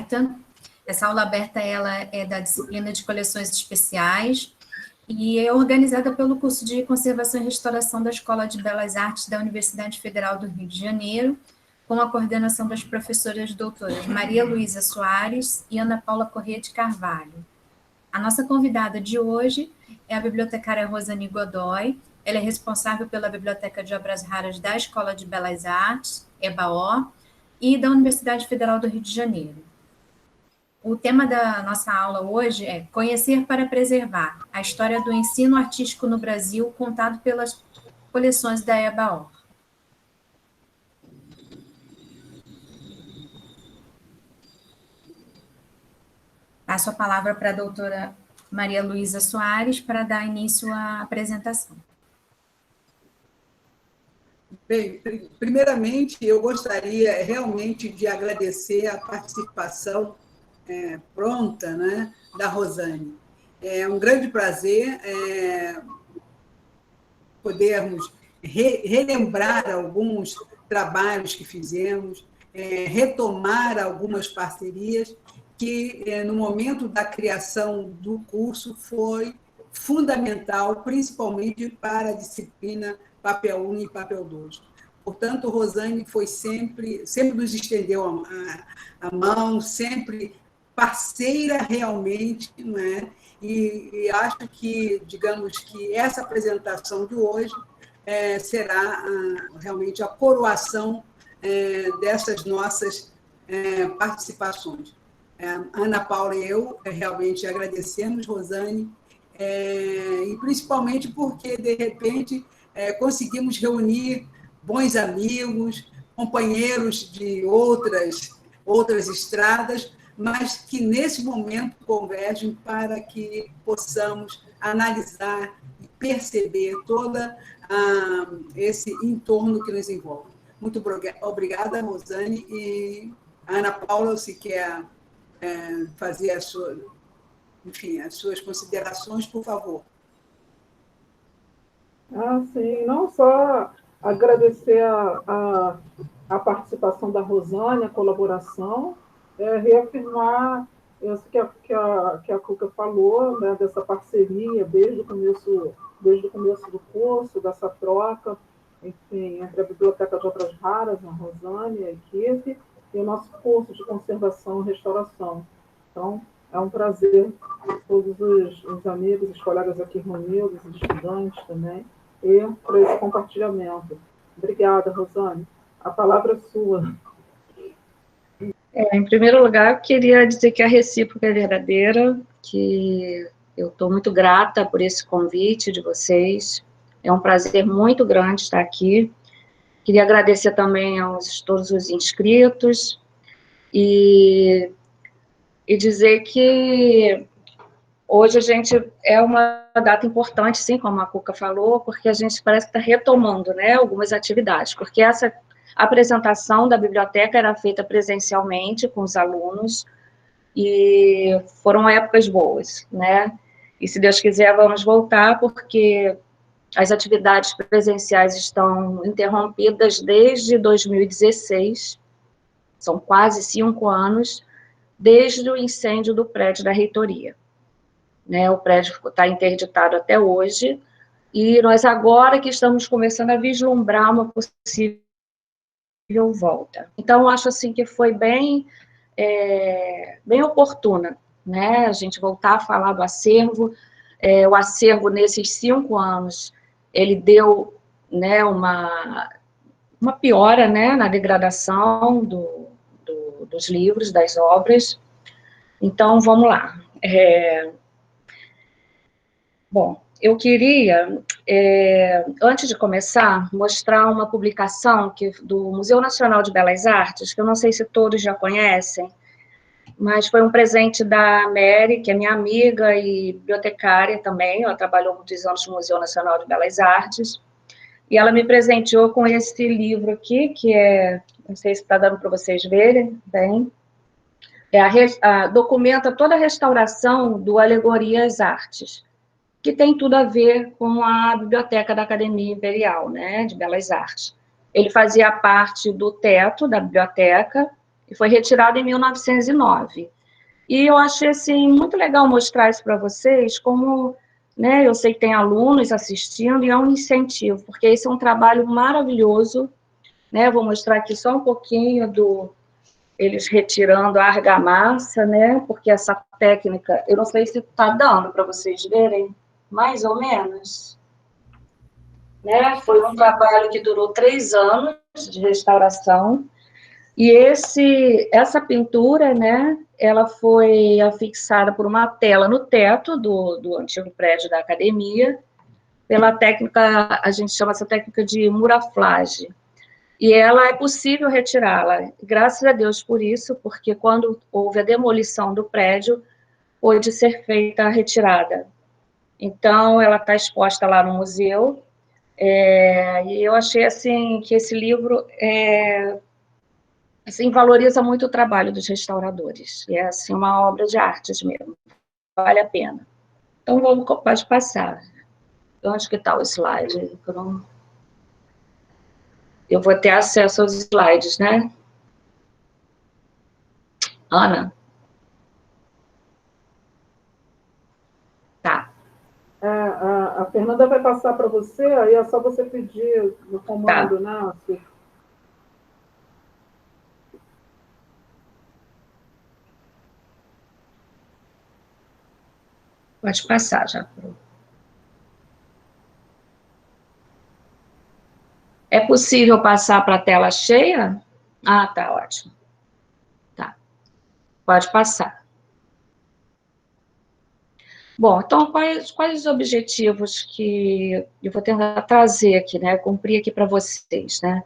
aberta. Essa aula aberta ela é da disciplina de coleções especiais e é organizada pelo curso de Conservação e Restauração da Escola de Belas Artes da Universidade Federal do Rio de Janeiro, com a coordenação das professoras doutoras Maria Luísa Soares e Ana Paula Corrêa de Carvalho. A nossa convidada de hoje é a bibliotecária Rosane Godoy. Ela é responsável pela Biblioteca de Obras Raras da Escola de Belas Artes, EBAO, e da Universidade Federal do Rio de Janeiro. O tema da nossa aula hoje é Conhecer para Preservar, a história do ensino artístico no Brasil, contado pelas coleções da EBAO. Passo a palavra para a doutora Maria Luísa Soares para dar início à apresentação. Bem, primeiramente, eu gostaria realmente de agradecer a participação pronta, né, da Rosane. É um grande prazer podermos relembrar alguns trabalhos que fizemos, retomar algumas parcerias que, no momento da criação do curso, foi fundamental, principalmente para a disciplina Papel 1 e Papel 2. Portanto, Rosane foi sempre nos estendeu a mão, sempre parceira realmente, né? E acho que, digamos que essa apresentação de hoje será realmente a coroação dessas nossas participações. Ana Paula e eu realmente agradecemos, Rosane, e principalmente porque, de repente, conseguimos reunir bons amigos, companheiros de outras estradas, mas que, nesse momento, convergem para que possamos analisar e perceber todo esse entorno que nos envolve. Muito obrigada, Rosane. E, Ana Paula, se quer fazer as suas considerações, por favor. Sim, não só agradecer a participação da Rosane, a colaboração, reafirmar isso que a Cuca falou, né, dessa parceria desde o começo do curso, dessa troca, enfim, entre a Biblioteca de Obras Raras, a Rosane, a equipe, e o nosso curso de Conservação e Restauração. Então, é um prazer todos os amigos, os colegas aqui reunidos, os estudantes também, e por esse compartilhamento. Obrigada, Rosane. A palavra é sua. Em primeiro lugar, eu queria dizer que a recíproca é verdadeira, que eu estou muito grata por esse convite de vocês. É um prazer muito grande estar aqui. Queria agradecer também todos os inscritos e dizer que hoje a gente é uma data importante, sim, como a Cuca falou, porque a gente parece que está retomando, né, algumas atividades, porque essa apresentação da biblioteca era feita presencialmente com os alunos e foram épocas boas, né? E se Deus quiser, vamos voltar, porque as atividades presenciais estão interrompidas desde 2016, são quase 5 anos, desde o incêndio do prédio da reitoria. Né? O prédio está interditado até hoje, e nós agora que estamos começando a vislumbrar uma possível volta. Então, acho assim que foi bem oportuna, né, a gente voltar a falar do acervo. O acervo, nesses 5 anos, ele deu, né, uma piora, né, na degradação dos livros, das obras. Então, vamos lá. Bom, eu queria, antes de começar, mostrar uma publicação do Museu Nacional de Belas Artes, que eu não sei se todos já conhecem, mas foi um presente da Mary, que é minha amiga e bibliotecária também, ela trabalhou muitos anos no Museu Nacional de Belas Artes, e ela me presenteou com esse livro aqui, que não sei se está dando para vocês verem bem, documenta toda a restauração do Alegoria às Artes, que tem tudo a ver com a Biblioteca da Academia Imperial, né, de Belas Artes. Ele fazia parte do teto da biblioteca, que foi retirado em 1909. E eu achei, assim, muito legal mostrar isso para vocês, como, né, eu sei que tem alunos assistindo, e é um incentivo, porque esse é um trabalho maravilhoso, né, vou mostrar aqui só um pouquinho eles retirando a argamassa, né, porque essa técnica, eu não sei se está dando para vocês verem, mais ou menos, né, foi um trabalho que durou 3 anos de restauração, e essa pintura, né, ela foi afixada por uma tela no teto do antigo prédio da academia, pela técnica, a gente chama essa técnica de muraflage, e ela é possível retirá-la, graças a Deus por isso, porque quando houve a demolição do prédio, pôde ser feita a retirada. Então, ela está exposta lá no museu, e eu achei, assim, que esse livro assim, valoriza muito o trabalho dos restauradores. É, assim, uma obra de artes mesmo. Vale a pena. Então, pode passar. Onde que está o slide? Eu vou ter acesso aos slides, né? Ana? Tá. A Fernanda vai passar para você, aí é só você pedir no comando, né? Pode passar já. É possível passar para a tela cheia? Ah, tá, ótimo. Tá. Pode passar. Bom, então, quais os objetivos que eu vou tentar trazer aqui, né? Cumprir aqui para vocês, né?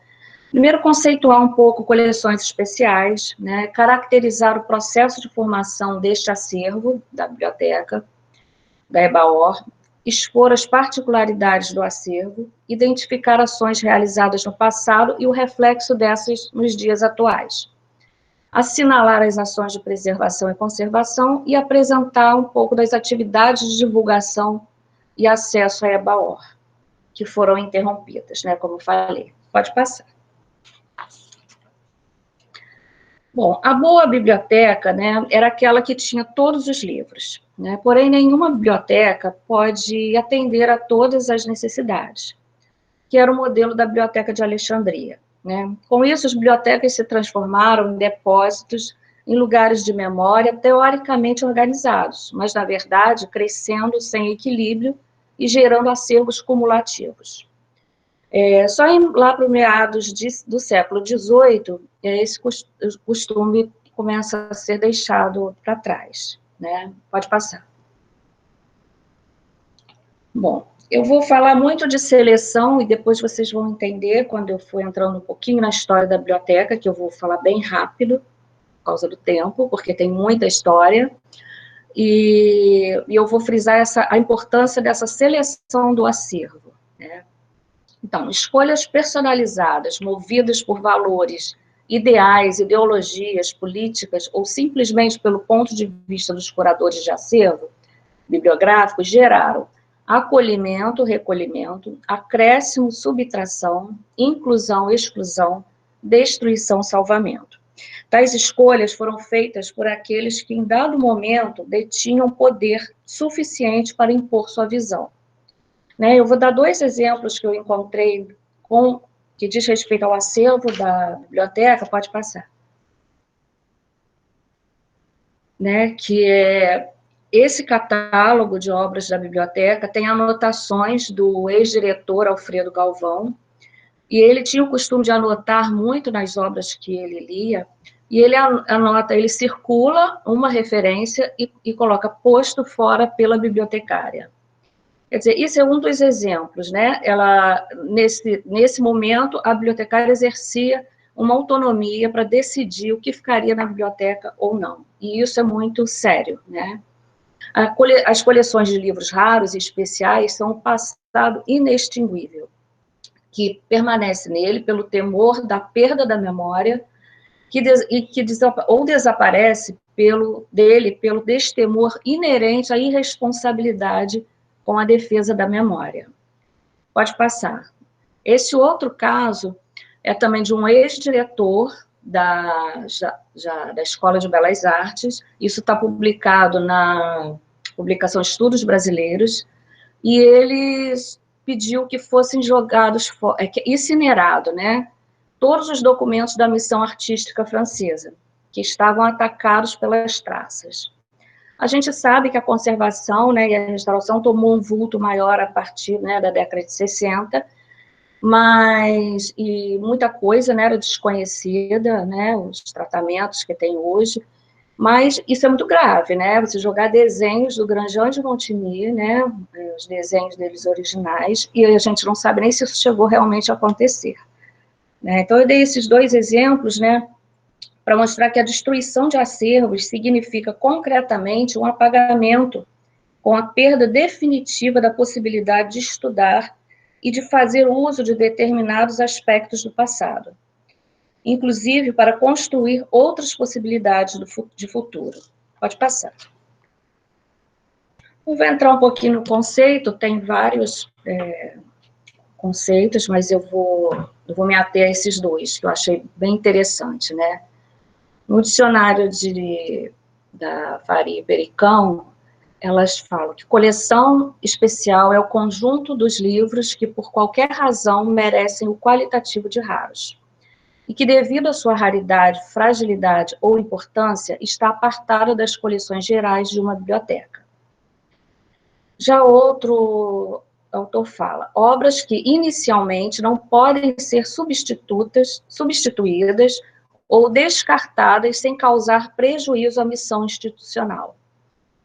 Primeiro, conceituar um pouco coleções especiais, né? Caracterizar o processo de formação deste acervo da biblioteca, da EBAOR, expor as particularidades do acervo, identificar ações realizadas no passado e o reflexo dessas nos dias atuais. Assinalar as ações de preservação e conservação e apresentar um pouco das atividades de divulgação e acesso à EBAOR, que foram interrompidas, né, como falei. Pode passar. Bom, a boa biblioteca, né, era aquela que tinha todos os livros, né, porém nenhuma biblioteca pode atender a todas as necessidades, que era o modelo da Biblioteca de Alexandria, né. Com isso, as bibliotecas se transformaram em depósitos, em lugares de memória teoricamente organizados, mas, na verdade, crescendo sem equilíbrio e gerando acervos cumulativos. Só lá para meados do século XVIII, esse costume começa a ser deixado para trás, né? Pode passar. Bom, eu vou falar muito de seleção e depois vocês vão entender, quando eu for entrando um pouquinho na história da biblioteca, que eu vou falar bem rápido, por causa do tempo, porque tem muita história, e eu vou frisar a importância dessa seleção do acervo, né? Então, escolhas personalizadas, movidas por valores, ideais, ideologias, políticas, ou simplesmente pelo ponto de vista dos curadores de acervo bibliográficos, geraram acolhimento, recolhimento, acréscimo, subtração, inclusão, exclusão, destruição, salvamento. Tais escolhas foram feitas por aqueles que, em dado momento, detinham poder suficiente para impor sua visão. Né, eu vou dar 2 exemplos que eu encontrei que diz respeito ao acervo da biblioteca, pode passar. Né, que esse catálogo de obras da biblioteca tem anotações do ex-diretor Alfredo Galvão, e ele tinha o costume de anotar muito nas obras que ele lia, e ele anota, ele circula uma referência e coloca posto fora pela bibliotecária. Quer dizer, isso é um dos exemplos, né? Nesse momento, a bibliotecária exercia uma autonomia para decidir o que ficaria na biblioteca ou não. E isso é muito sério, né? As coleções de livros raros e especiais são um passado inextinguível, que permanece nele pelo temor da perda da memória, ou desaparece pelo destemor inerente à irresponsabilidade com a defesa da memória. Pode passar. Esse outro caso é também de um ex-diretor da Escola de Belas Artes. Isso está publicado na publicação Estudos Brasileiros, e eles pediu que fossem jogados, incinerado, né, todos os documentos da missão artística francesa, que estavam atacados pelas traças. A gente sabe que a conservação, né, e a restauração tomou um vulto maior a partir, né, da década de 60, e muita coisa, né, era desconhecida, né, os tratamentos que tem hoje, mas isso é muito grave, né, você jogar desenhos do Grandjean de Montigny, né, os desenhos deles originais, e a gente não sabe nem se isso chegou realmente a acontecer. Né? Então, eu dei esses dois exemplos, né, para mostrar que a destruição de acervos significa concretamente um apagamento, com a perda definitiva da possibilidade de estudar e de fazer uso de determinados aspectos do passado, inclusive para construir outras possibilidades de futuro. Pode passar. Eu vou entrar um pouquinho no conceito, tem vários conceitos, mas eu vou me ater a esses dois, que eu achei bem interessante, né? No dicionário da Faria e Pericão, elas falam que coleção especial é o conjunto dos livros que, por qualquer razão, merecem o qualitativo de raros, e que, devido à sua raridade, fragilidade ou importância, está apartado das coleções gerais de uma biblioteca. Já outro autor fala, obras que inicialmente não podem ser substituídas ou descartadas sem causar prejuízo à missão institucional,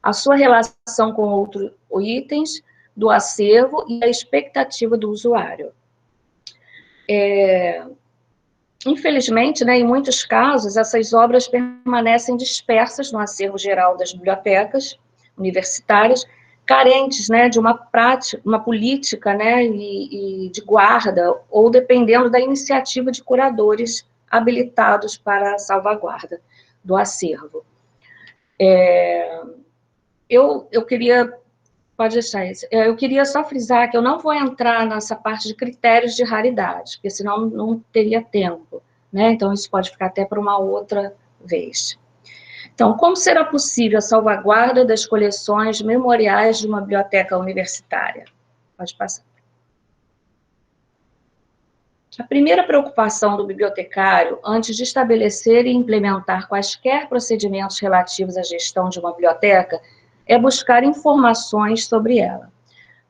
a sua relação com outros itens do acervo e a expectativa do usuário. Infelizmente, né, em muitos casos, essas obras permanecem dispersas no acervo geral das bibliotecas universitárias, carentes, né, de uma prática, uma política, né, e de guarda, ou dependendo da iniciativa de curadores habilitados para a salvaguarda do acervo. Eu queria, pode deixar isso, eu queria só frisar que eu não vou entrar nessa parte de critérios de raridade, porque senão não teria tempo, né, então isso pode ficar até para uma outra vez. Então, como será possível a salvaguarda das coleções memoriais de uma biblioteca universitária? Pode passar. A primeira preocupação do bibliotecário, antes de estabelecer e implementar quaisquer procedimentos relativos à gestão de uma biblioteca, é buscar informações sobre ela.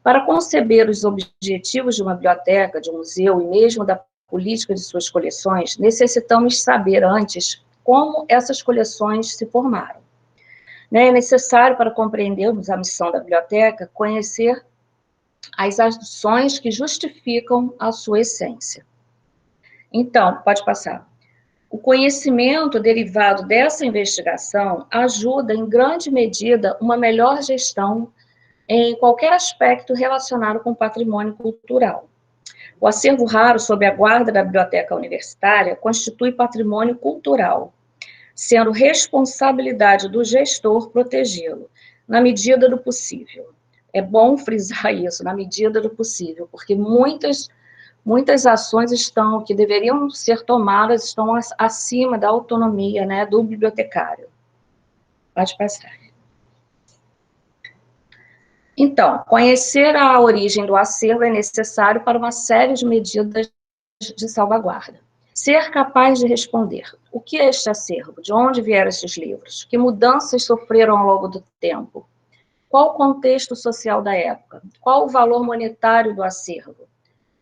Para conceber os objetivos de uma biblioteca, de um museu e mesmo da política de suas coleções, necessitamos saber antes como essas coleções se formaram. É necessário, para compreendermos a missão da biblioteca, conhecer as ações que justificam a sua essência. Então, pode passar. O conhecimento derivado dessa investigação ajuda, em grande medida, uma melhor gestão em qualquer aspecto relacionado com o patrimônio cultural. O acervo raro sob a guarda da biblioteca universitária constitui patrimônio cultural, sendo responsabilidade do gestor protegê-lo, na medida do possível. É bom frisar isso, na medida do possível, porque muitas ações que deveriam ser tomadas estão acima da autonomia, né, do bibliotecário. Pode passar. Então, conhecer a origem do acervo é necessário para uma série de medidas de salvaguarda. Ser capaz de responder: o que é este acervo? De onde vieram estes livros? Que mudanças sofreram ao longo do tempo? Qual o contexto social da época? Qual o valor monetário do acervo?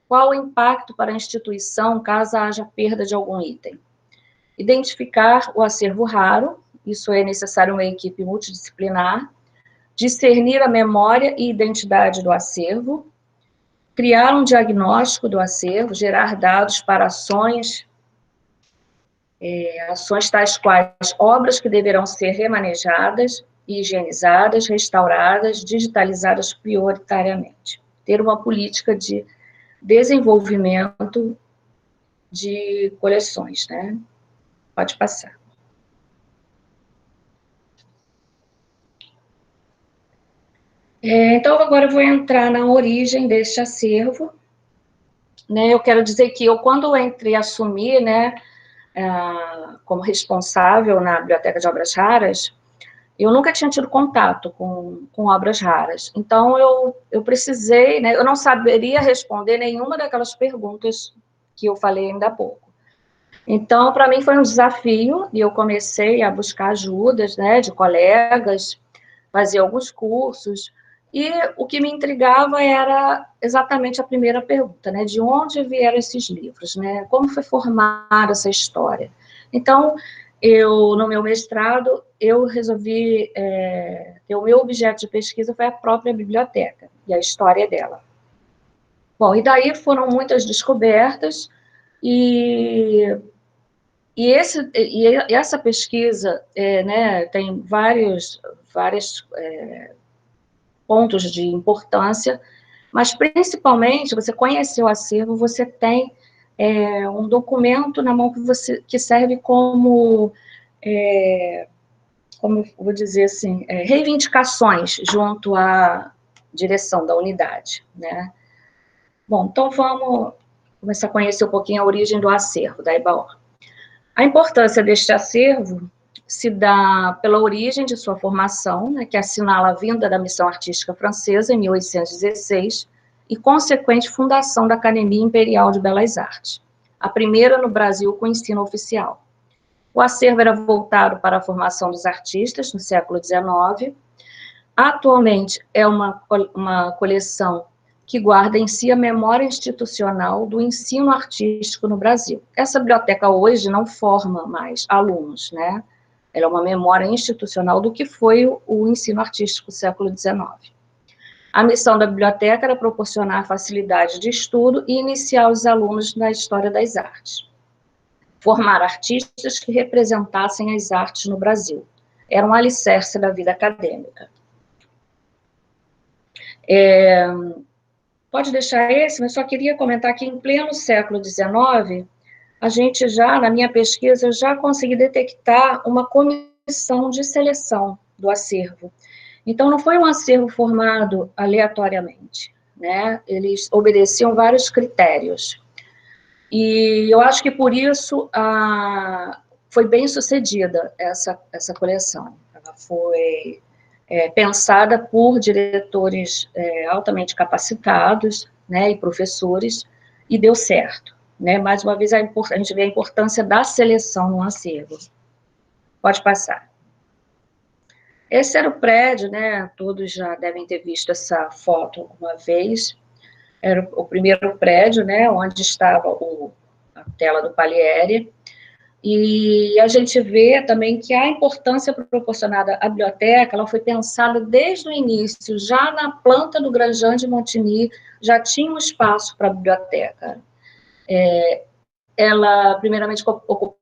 Qual o impacto para a instituição caso haja perda de algum item? Identificar o acervo raro, isso é necessário uma equipe multidisciplinar, discernir a memória e identidade do acervo, criar um diagnóstico do acervo, gerar dados para ações tais quais obras que deverão ser remanejadas, higienizadas, restauradas, digitalizadas prioritariamente. Ter uma política de desenvolvimento de coleções, né? Pode passar. Então, agora eu vou entrar na origem deste acervo, né? Eu quero dizer que quando eu entrei a assumir, né, como responsável na Biblioteca de Obras Raras, eu nunca tinha tido contato com obras raras. Então, eu precisei, né, eu não saberia responder nenhuma daquelas perguntas que eu falei ainda há pouco. Então, para mim foi um desafio, e eu comecei a buscar ajudas, né, de colegas, fazer alguns cursos, e o que me intrigava era exatamente a primeira pergunta, né, de onde vieram esses livros, né, como foi formada essa história. Então, no meu mestrado, eu resolvi, o meu objeto de pesquisa foi a própria biblioteca, e a história dela. Bom, e daí foram muitas descobertas, e essa pesquisa, né, tem vários pontos de importância, mas principalmente, você conhecer o acervo, você tem um documento na mão que serve como vou dizer assim, reivindicações junto à direção da unidade, né? Bom, então vamos começar a conhecer um pouquinho a origem do acervo da EBAOR. A importância deste acervo se dá pela origem de sua formação, né, que assinala a vinda da missão artística francesa em 1816 e consequente fundação da Academia Imperial de Belas Artes, a primeira no Brasil com ensino oficial. O acervo era voltado para a formação dos artistas no século XIX. Atualmente é uma coleção que guarda em si a memória institucional do ensino artístico no Brasil. Essa biblioteca hoje não forma mais alunos, né? Ela é uma memória institucional do que foi o ensino artístico do século XIX. A missão da biblioteca era proporcionar facilidade de estudo e iniciar os alunos na história das artes. Formar artistas que representassem as artes no Brasil. Era um alicerce da vida acadêmica. Pode deixar esse, mas só queria comentar que em pleno século XIX, a gente já, na minha pesquisa, eu já consegui detectar uma comissão de seleção do acervo. Então, não foi um acervo formado aleatoriamente, né? Eles obedeciam vários critérios. E eu acho que por isso foi bem sucedida essa coleção. Ela foi pensada por diretores altamente capacitados, né, e professores, e deu certo. Né? Mais uma vez, a gente vê a importância da seleção no acervo. Pode passar. Esse era o prédio, né? Todos já devem ter visto essa foto alguma vez. Era o primeiro prédio, né, onde estava a tela do Palieri. E a gente vê também que a importância proporcionada à biblioteca, ela foi pensada desde o início, já na planta do Grand de Montigny, já tinha um espaço para a biblioteca. Ela, primeiramente, ocupava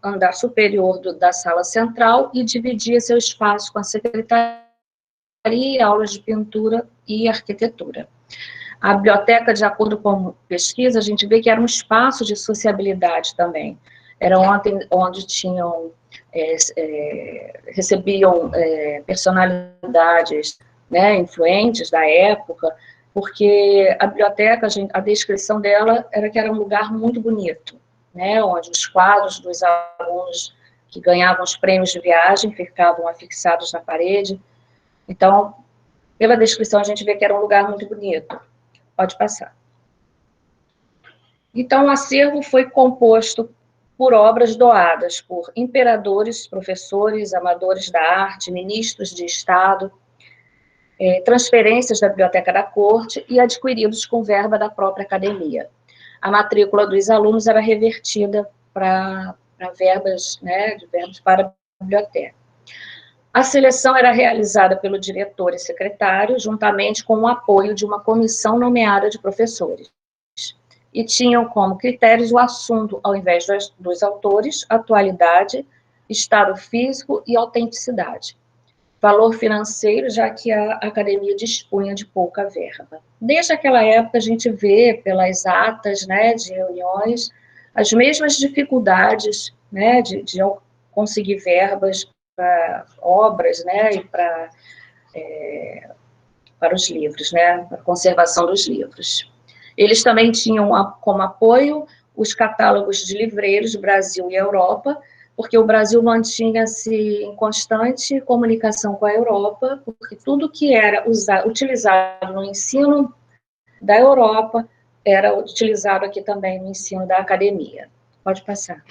o andar superior da sala central e dividia seu espaço com a secretaria, aulas de pintura e arquitetura. A biblioteca, de acordo com pesquisa, a gente vê que era um espaço de sociabilidade também. Era onde tinham, recebiam personalidades, né, influentes da época, porque a biblioteca, a descrição dela era que era um lugar muito bonito, né, onde os quadros dos alunos que ganhavam os prêmios de viagem ficavam afixados na parede. Então, pela descrição, a gente vê que era um lugar muito bonito. Pode passar. Então, o acervo foi composto por obras doadas por imperadores, professores, amadores da arte, ministros de Estado, transferências da Biblioteca da Corte e adquiridos com verba da própria academia. A matrícula dos alunos era revertida para verbas, né, de verbas para a biblioteca. A seleção era realizada pelo diretor e secretário, juntamente com o apoio de uma comissão nomeada de professores. E tinham como critérios o assunto, ao invés dos autores, atualidade, estado físico e autenticidade. Valor financeiro, já que a academia dispunha de pouca verba. Desde aquela época, a gente vê, pelas atas, né, de reuniões, as mesmas dificuldades, né, de conseguir verbas para obras, né, e para os livros, né, para a conservação dos livros. Eles também tinham como apoio os catálogos de livreiros do Brasil e Europa, porque o Brasil mantinha-se em constante comunicação com a Europa, porque tudo que era utilizado no ensino da Europa era utilizado aqui também no ensino da academia. Pode passar.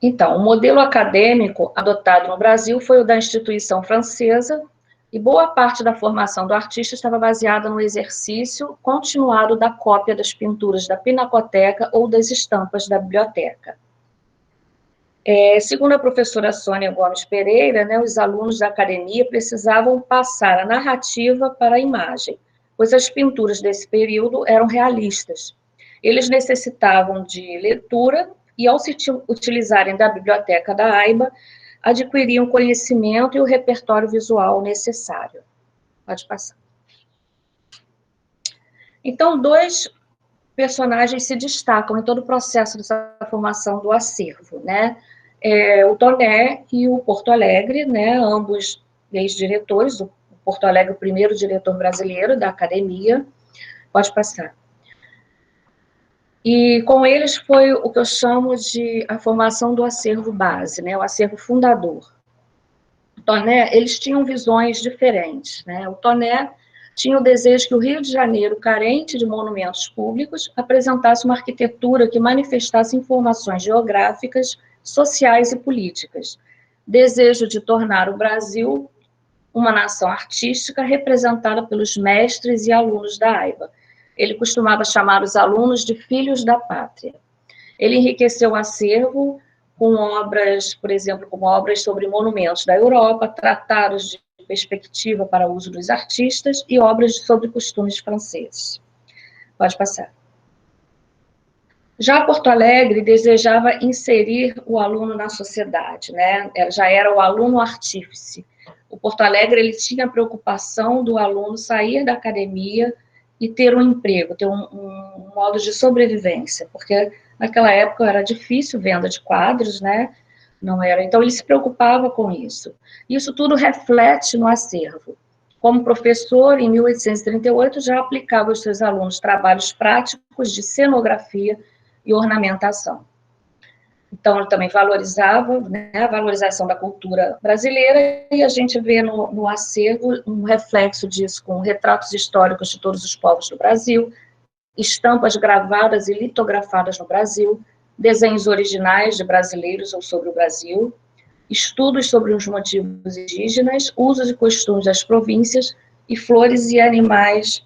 Então, o modelo acadêmico adotado no Brasil foi o da instituição francesa, e boa parte da formação do artista estava baseada no exercício continuado da cópia das pinturas da pinacoteca ou das estampas da biblioteca. Segundo a professora Sônia Gomes Pereira, né, os alunos da academia precisavam passar a narrativa para a imagem, pois as pinturas desse período eram realistas. Eles necessitavam de leitura e, ao se utilizarem da biblioteca da AIBA, adquiriam o conhecimento e o repertório visual necessário. Pode passar. Então, dois personagens se destacam em todo o processo dessa formação do acervo, né? O Toné e o Porto Alegre, né? Ambos ex-diretores, o Porto Alegre, o primeiro diretor brasileiro da academia. Pode passar. E com eles foi o que eu chamo de a formação do acervo base, né? O acervo fundador. O Toné, eles tinham visões diferentes, né? O Toné tinha o desejo que o Rio de Janeiro, carente de monumentos públicos, apresentasse uma arquitetura que manifestasse informações geográficas, sociais e políticas. Desejo de tornar o Brasil uma nação artística representada pelos mestres e alunos da AIBA. Ele costumava chamar os alunos de filhos da pátria. Ele enriqueceu o acervo com obras, por exemplo, como obras sobre monumentos da Europa, tratados de perspectiva para uso dos artistas e obras sobre costumes franceses. Pode passar. Já Porto Alegre desejava inserir o aluno na sociedade, né? Já era o aluno artífice. O Porto Alegre, ele tinha a preocupação do aluno sair da academia e ter um emprego, ter um modo de sobrevivência, porque naquela época era difícil venda de quadros, né? Não era. Então, ele se preocupava com isso. Isso tudo reflete no acervo. Como professor, em 1838, já aplicava aos seus alunos trabalhos práticos de cenografia e ornamentação. Então, ele também valorizava, né, a valorização da cultura brasileira, e a gente vê no acervo um reflexo disso, com retratos históricos de todos os povos do Brasil, estampas gravadas e litografadas no Brasil, desenhos originais de brasileiros ou sobre o Brasil, estudos sobre os motivos indígenas, usos e costumes das províncias e flores e animais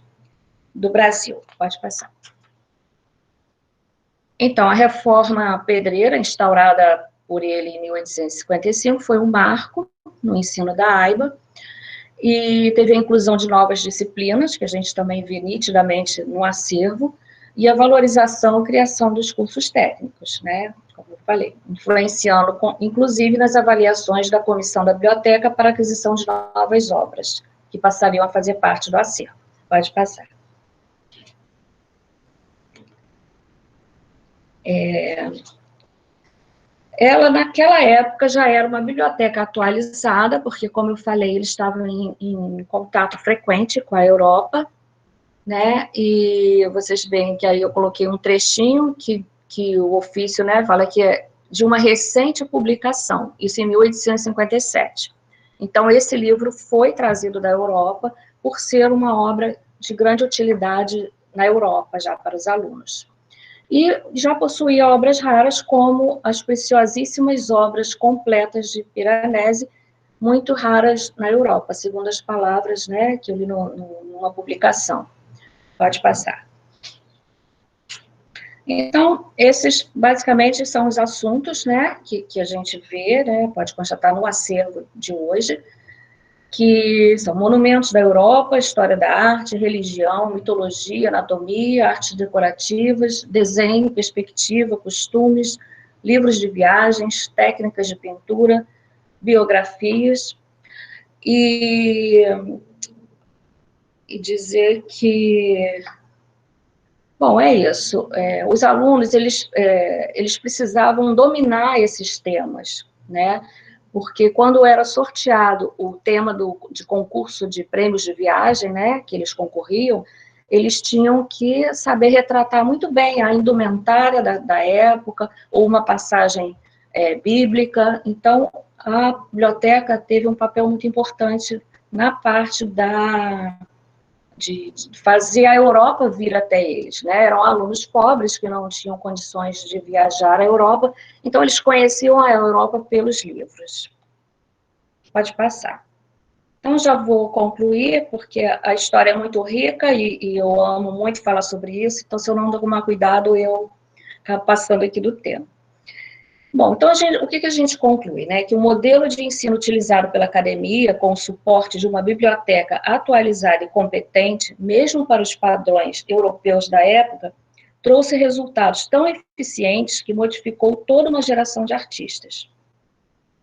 do Brasil. Pode passar. Então, a reforma pedreira, instaurada por ele em 1855, foi um marco no ensino da AIBA, e teve a inclusão de novas disciplinas, que a gente também vê nitidamente no acervo, e a valorização e criação dos cursos técnicos, né, como eu falei, influenciando, inclusive, nas avaliações da Comissão da Biblioteca para a aquisição de novas obras, que passariam a fazer parte do acervo. Pode passar. Ela, naquela época, já era uma biblioteca atualizada, porque, como eu falei, eles estavam em contato frequente com a Europa, né, e vocês veem que aí eu coloquei um trechinho que o ofício, né, fala que é de uma recente publicação, isso em 1857. Então, esse livro foi trazido da Europa por ser uma obra de grande utilidade na Europa, já para os alunos. E já possuía obras raras, como as preciosíssimas obras completas de Piranesi, muito raras na Europa, segundo as palavras, né, que eu li numa publicação. Pode passar. Então, esses, basicamente, são os assuntos, né, que a gente vê, né, pode constatar no acervo de hoje, que são monumentos da Europa, história da arte, religião, mitologia, anatomia, artes decorativas, desenho, perspectiva, costumes, livros de viagens, técnicas de pintura, biografias, e dizer que, bom, é isso, os alunos, eles precisavam dominar esses temas, né, porque quando era sorteado o tema de concurso de prêmios de viagem, né, que eles concorriam, eles tinham que saber retratar muito bem a indumentária da época, ou uma passagem bíblica. Então, a biblioteca teve um papel muito importante na parte de fazer a Europa vir até eles, né? Eram alunos pobres que não tinham condições de viajar à Europa, então eles conheciam a Europa pelos livros. Pode passar. Então, já vou concluir, porque a história é muito rica e eu amo muito falar sobre isso, então, se eu não tomar cuidado, eu acabo passando aqui do tempo. Bom, então, o que a gente conclui, né? Que o modelo de ensino utilizado pela academia, com o suporte de uma biblioteca atualizada e competente, mesmo para os padrões europeus da época, trouxe resultados tão eficientes que modificou toda uma geração de artistas.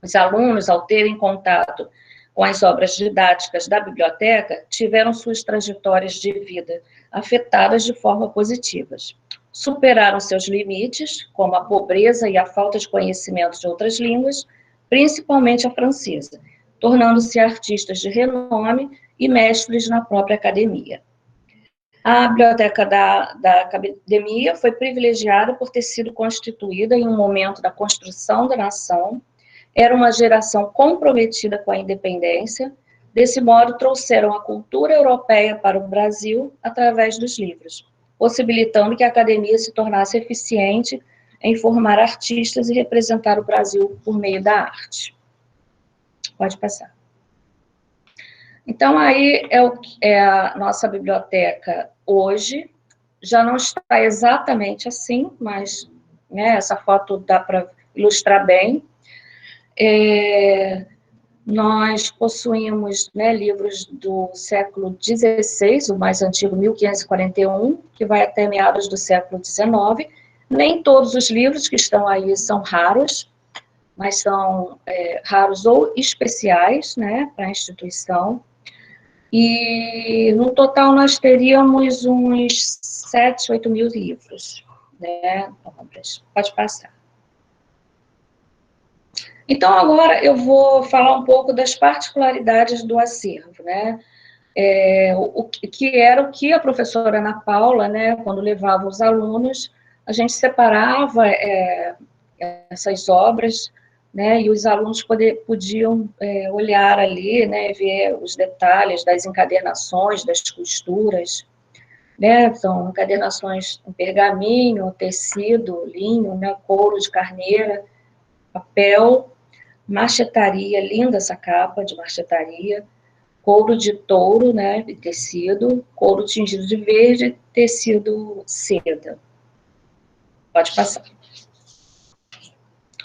Os alunos, ao terem contato com as obras didáticas da biblioteca, tiveram suas trajetórias de vida afetadas de forma positivas. Superaram seus limites, como a pobreza e a falta de conhecimento de outras línguas, principalmente a francesa, tornando-se artistas de renome e mestres na própria academia. A biblioteca da academia foi privilegiada por ter sido constituída em um momento da construção da nação. Era uma geração comprometida com a independência. Desse modo, trouxeram a cultura europeia para o Brasil através dos livros, possibilitando que a academia se tornasse eficiente em formar artistas e representar o Brasil por meio da arte. Pode passar. Então, aí é a nossa biblioteca hoje. Já não está exatamente assim, mas né, essa foto dá para ilustrar bem. Nós possuímos livros do século XVI, o mais antigo, 1541, que vai até meados do século XIX. Nem todos os livros que estão aí são raros, mas são raros ou especiais, né, para a instituição. E, no total, nós teríamos uns 7, 8 mil livros, né? Pode passar. Então, agora eu vou falar um pouco das particularidades do acervo, né? O que a professora Ana Paula, né, quando levava os alunos, a gente separava essas obras, né, e os alunos podiam olhar ali, né, ver os detalhes das encadernações, das costuras, né, são encadernações em pergaminho, tecido, linho, né, couro de carneira, papel, marchetaria, linda essa capa de marchetaria, couro de touro, né, tecido, couro tingido de verde, tecido seda. Pode passar.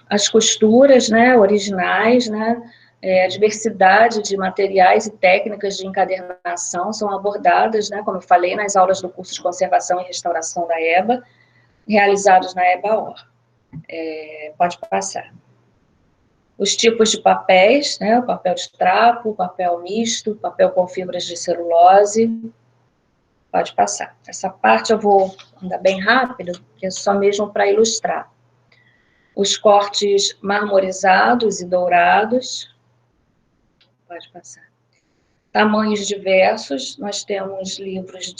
As costuras, né, originais, né, a diversidade de materiais e técnicas de encadernação são abordadas, né, como eu falei, nas aulas do curso de Conservação e Restauração da EBA, realizados na EBA-OR. Pode passar. Os tipos de papéis, né, o papel de trapo, o papel misto, papel com fibras de celulose. Pode passar. Essa parte eu vou andar bem rápido, que é só mesmo para ilustrar. Os cortes marmorizados e dourados. Pode passar. Tamanhos diversos. Nós temos livros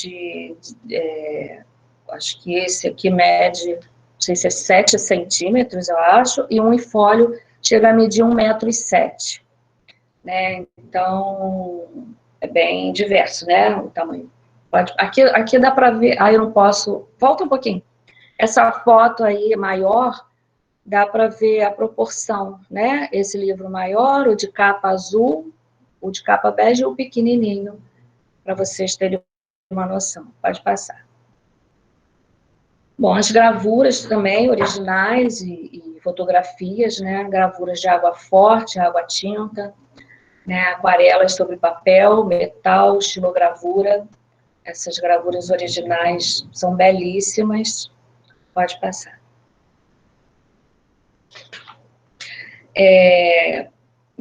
acho que esse aqui mede, não sei se é 7 centímetros, eu acho, e um infólio chega a medir 1,07 m, né? Então, é bem diverso, né, o tamanho. Aqui dá para ver, eu não posso, volta um pouquinho. Essa foto aí maior, dá para ver a proporção, né? Esse livro maior, o de capa azul, o de capa bege e o pequenininho, para vocês terem uma noção. Pode passar. Bom, as gravuras também, originais e fotografias, né? Gravuras de água forte, água tinta, né? Aquarelas sobre papel, metal, estilogravura. Essas gravuras originais são belíssimas. Pode passar. E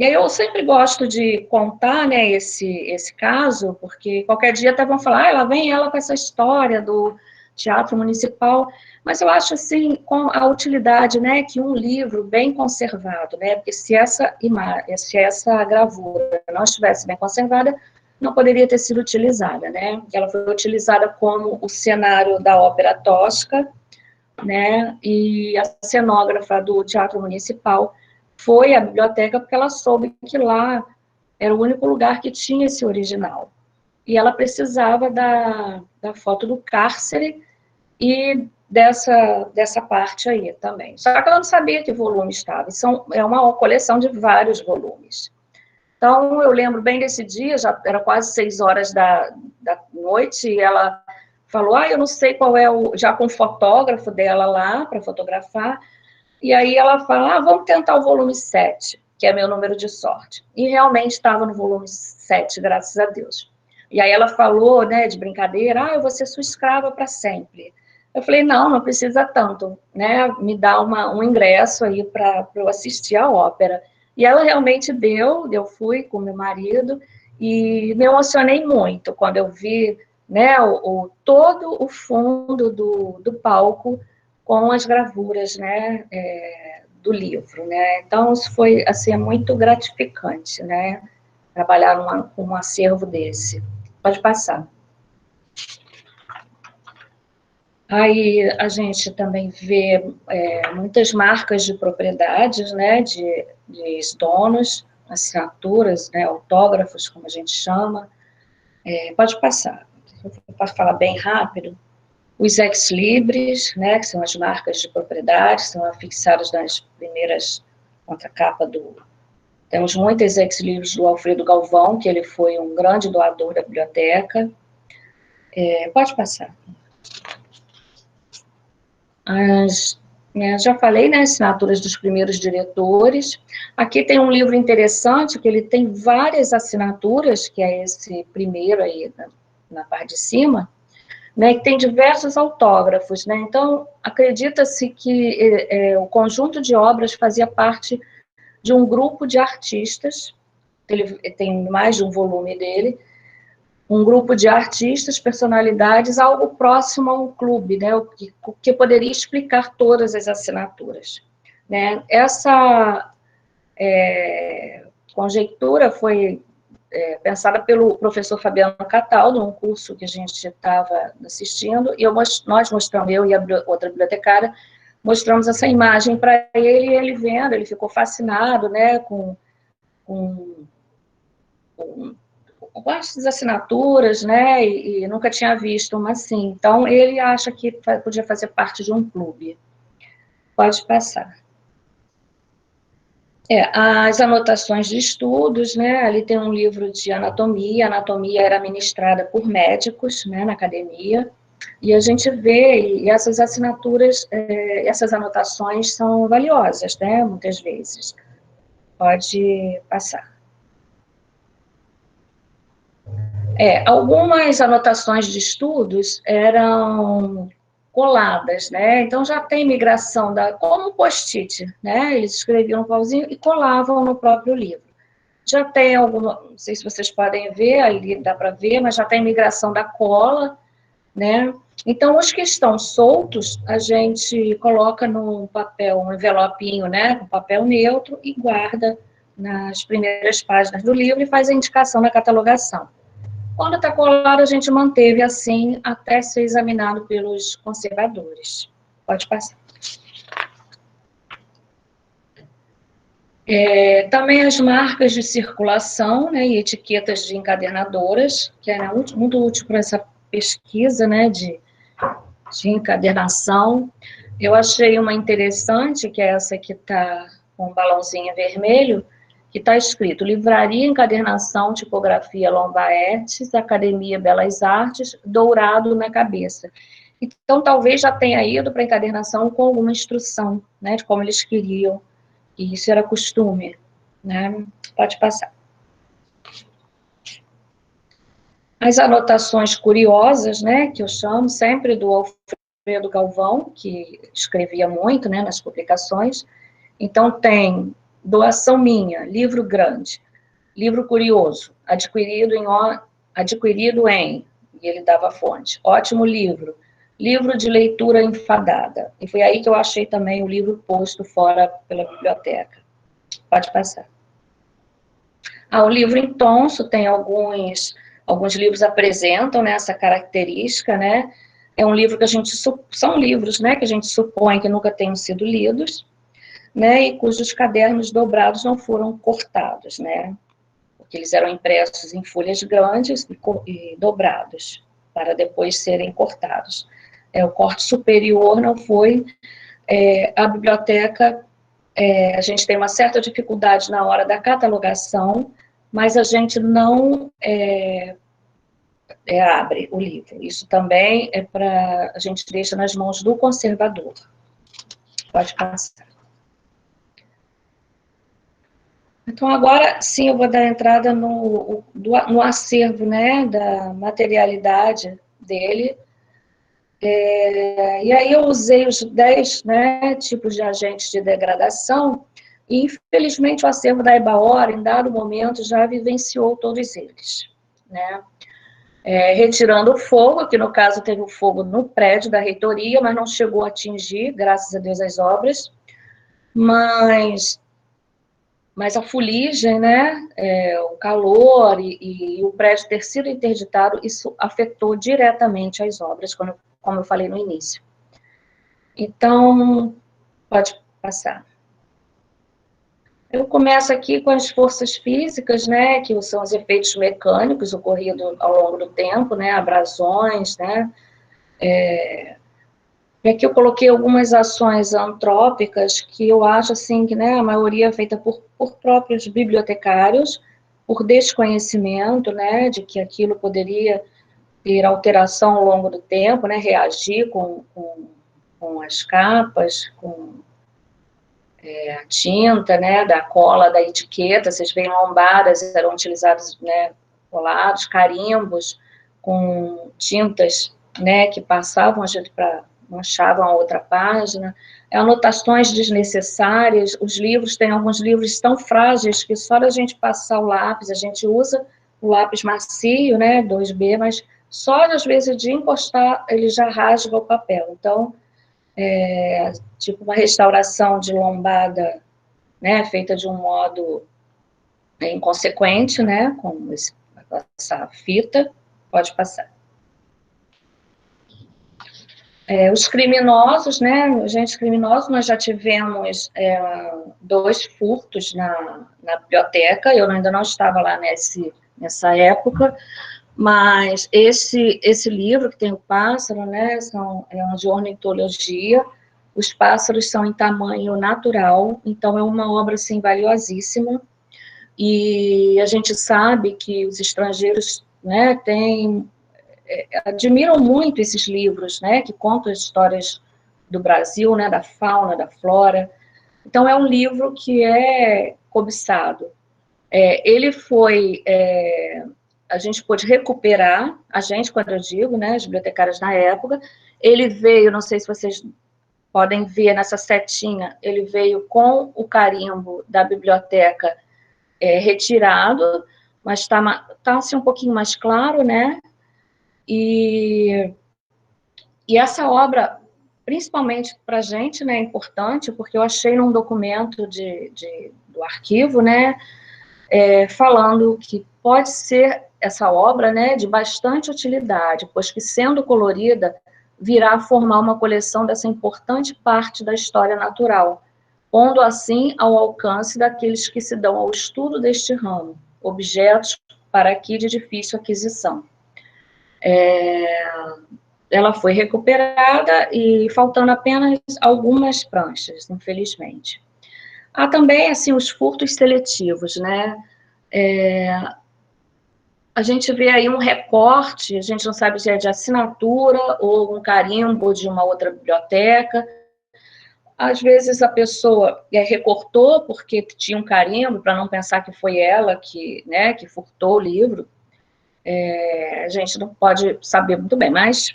aí eu sempre gosto de contar, né, esse caso, porque qualquer dia até vão falar, lá vem ela com essa história do Teatro Municipal, mas eu acho, assim, com a utilidade, né, que um livro bem conservado, né, porque se essa gravura não estivesse bem conservada, não poderia ter sido utilizada, né? Ela foi utilizada como o cenário da Ópera Tosca, né? E a cenógrafa do Teatro Municipal foi à biblioteca porque ela soube que lá era o único lugar que tinha esse original. E ela precisava da foto do cárcere e dessa parte aí também. Só que ela não sabia que volume estava. É uma coleção de vários volumes. Então, eu lembro bem desse dia, já era quase 6 horas da noite, e ela falou, eu não sei qual é já com o fotógrafo dela lá, para fotografar, e aí ela fala, vamos tentar o volume 7, que é meu número de sorte. E realmente estava no volume 7, graças a Deus. E aí ela falou, né, de brincadeira, eu vou ser sua escrava para sempre. Eu falei, não precisa tanto, né, me dá um ingresso aí para eu assistir a ópera. E ela realmente deu, eu fui com meu marido, e me emocionei muito quando eu vi, né, todo o fundo do palco com as gravuras, né, do livro, né. Então, isso foi, assim, muito gratificante, né, trabalhar com um acervo desse. Pode passar. Aí a gente também vê muitas marcas de propriedades, né, de donos, assinaturas, né, autógrafos, como a gente chama. Pode passar. Eu posso falar bem rápido. Os ex-libris, né, que são as marcas de propriedade, são afixadas nas primeiras contracapa do... Temos muitos ex-libris do Alfredo Galvão, que ele foi um grande doador da biblioteca. Pode passar. Já falei, né, assinaturas dos primeiros diretores. Aqui tem um livro interessante, que ele tem várias assinaturas, que é esse primeiro aí, na parte de cima, né, que tem diversos autógrafos, né, então, acredita-se que o conjunto de obras fazia parte de um grupo de artistas, ele tem mais de um volume dele, um grupo de artistas, personalidades, algo próximo a um clube, né, o que poderia explicar todas as assinaturas, né. Essa conjectura foi pensada pelo professor Fabiano Cataldo, num curso que a gente estava assistindo, e nós mostramos, eu e a outra bibliotecária, mostramos essa imagem para ele, e ele vendo, ele ficou fascinado, né, com essas assinaturas, né, e nunca tinha visto uma assim. Então, ele acha que podia fazer parte de um clube. Pode passar. As anotações de estudos, né, ali tem um livro de anatomia, a anatomia era ministrada por médicos, né, na academia, e a gente vê, e essas assinaturas, essas anotações são valiosas, né, muitas vezes. Pode passar. Algumas anotações de estudos eram coladas, né? Então já tem migração como post-it, né? Eles escreviam um pauzinho e colavam no próprio livro. Já tem alguma, não sei se vocês podem ver, ali dá para ver, mas já tem migração da cola, né? Então os que estão soltos, a gente coloca no papel, um envelopinho, né? Com papel neutro e guarda nas primeiras páginas do livro e faz a indicação na catalogação. Quando está colado, a gente manteve assim até ser examinado pelos conservadores. Pode passar. Também as marcas de circulação, né, e etiquetas de encadernadoras, que era muito útil para essa pesquisa, né, de encadernação. Eu achei uma interessante, que é essa que está com um balãozinho vermelho, que está escrito Livraria Encadernação Tipografia Lombaertes, Academia Belas Artes, dourado na cabeça. Então, talvez já tenha ido para a encadernação com alguma instrução, né, de como eles queriam, e isso era costume, né? Pode passar. As anotações curiosas, né, que eu chamo sempre do Alfredo Galvão, que escrevia muito, né, nas publicações. Então, tem doação minha, livro grande, livro curioso, adquirido em, e ele dava a fonte, ótimo livro, livro de leitura enfadada. E foi aí que eu achei também o livro posto fora pela biblioteca. Pode passar. O livro em tonso tem alguns Alguns livros apresentam, né, essa característica, né? É um livro que são livros, né, que a gente supõe que nunca tenham sido lidos, né, e cujos cadernos dobrados não foram cortados, né? Porque eles eram impressos em folhas grandes e dobrados, para depois serem cortados. O corte superior não foi. A biblioteca, a gente tem uma certa dificuldade na hora da catalogação, mas a gente não abre o livro. Isso também a gente deixa nas mãos do conservador. Pode passar. Então, agora, sim, eu vou dar entrada no acervo, né, da materialidade dele. E aí eu usei os 10, né, tipos de agentes de degradação, e, infelizmente, o acervo da EBAOR, em dado momento, já vivenciou todos eles, né? Retirando o fogo, que no caso teve o fogo no prédio da reitoria, mas não chegou a atingir, graças a Deus, as obras, mas a fuligem, né, o calor e o prédio ter sido interditado, isso afetou diretamente as obras, como eu falei no início. Então, pode passar. Eu começo aqui com as forças físicas, né, que são os efeitos mecânicos ocorridos ao longo do tempo, né, abrasões, né. E aqui eu coloquei algumas ações antrópicas que eu acho, assim, que, né, a maioria é feita por próprios bibliotecários, por desconhecimento, né, de que aquilo poderia ter alteração ao longo do tempo, né, reagir com as capas, com a tinta, né, da cola, da etiqueta. Vocês veem, lombadas eram utilizadas, né, colados, carimbos com tintas, né, que passavam a gente para manchavam a outra página, anotações desnecessárias. Os livros, tem alguns livros tão frágeis que só da gente passar o lápis, a gente usa o lápis macio, né, 2B, mas só às vezes de encostar ele já rasga o papel. Então, tipo uma restauração de lombada, né, feita de um modo inconsequente, né, com essa fita. Pode passar. Os criminosos, né, agentes criminosos, nós já tivemos 2 furtos na biblioteca. Eu ainda não estava lá nessa época, mas esse livro que tem o pássaro, né, é um de ornitologia. Os pássaros são em tamanho natural, então é uma obra, assim, valiosíssima. E a gente sabe que os estrangeiros, né, admiram muito esses livros, né, que contam as histórias do Brasil, né, da fauna, da flora. Então, é um livro que é cobiçado. Ele foi... a gente pôde recuperar, quando eu digo, né, as bibliotecárias na época. Ele veio, não sei se vocês podem ver nessa setinha, ele veio com o carimbo da biblioteca retirado, mas está assim, um pouquinho mais claro, né? E essa obra, principalmente para a gente, né, é importante, porque eu achei num documento do arquivo, né, falando que pode ser essa obra, né, de bastante utilidade, pois que, sendo colorida, virá a formar uma coleção dessa importante parte da história natural, pondo assim ao alcance daqueles que se dão ao estudo deste ramo, objetos para aqui de difícil aquisição. Ela foi recuperada e faltando apenas algumas pranchas, infelizmente. Há também, assim, os furtos seletivos, né? A gente vê aí um recorte, a gente não sabe se é de assinatura ou um carimbo de uma outra biblioteca. Às vezes a pessoa recortou porque tinha um carimbo, para não pensar que foi ela que, né, que furtou o livro. A gente não pode saber muito bem, mas,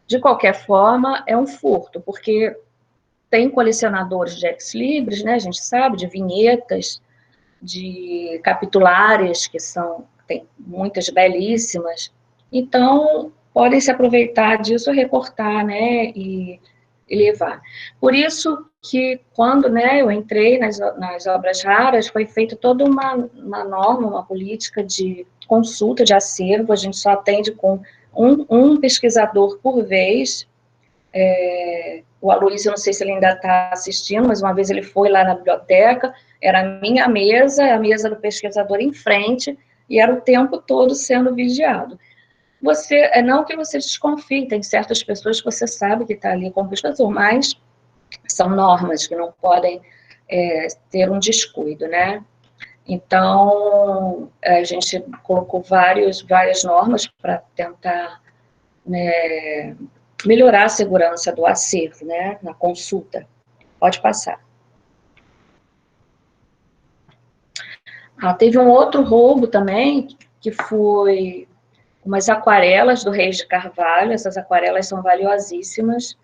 de qualquer forma, é um furto, porque tem colecionadores de ex-libris, né, a gente sabe, de vinhetas, de capitulares, tem muitas belíssimas. Então, podem se aproveitar disso, recortar, né, e levar. Por isso que, quando, né, eu entrei nas obras raras, foi feita toda uma norma, uma política de consulta de acervo, a gente só atende com um pesquisador por vez. O Aloysio, eu não sei se ele ainda está assistindo, mas uma vez ele foi lá na biblioteca, era a minha mesa, a mesa do pesquisador em frente, e era o tempo todo sendo vigiado. Não que você desconfie, tem certas pessoas que você sabe que está ali como pesquisador, mas são normas que não podem ter um descuido, né? Então, a gente colocou várias normas para tentar, né, melhorar a segurança do acervo, né, na consulta. Pode passar. Teve um outro roubo também, que foi umas aquarelas do Reis de Carvalho. Essas aquarelas são valiosíssimas.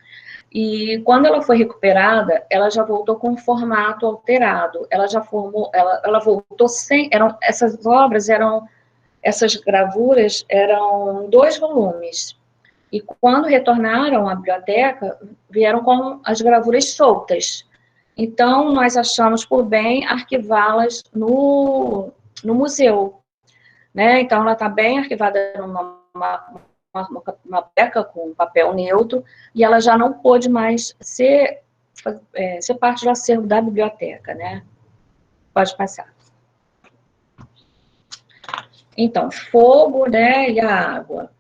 E quando ela foi recuperada, ela já voltou com um formato alterado. Ela já formou, ela voltou sem, essas gravuras eram 2 volumes. E quando retornaram à biblioteca, vieram com as gravuras soltas. Então, nós achamos por bem arquivá-las no museu, né? Então, ela está bem arquivada numa beca com papel neutro, e ela já não pôde mais ser parte do acervo da biblioteca, né? Pode passar. Então, fogo, né, e a água.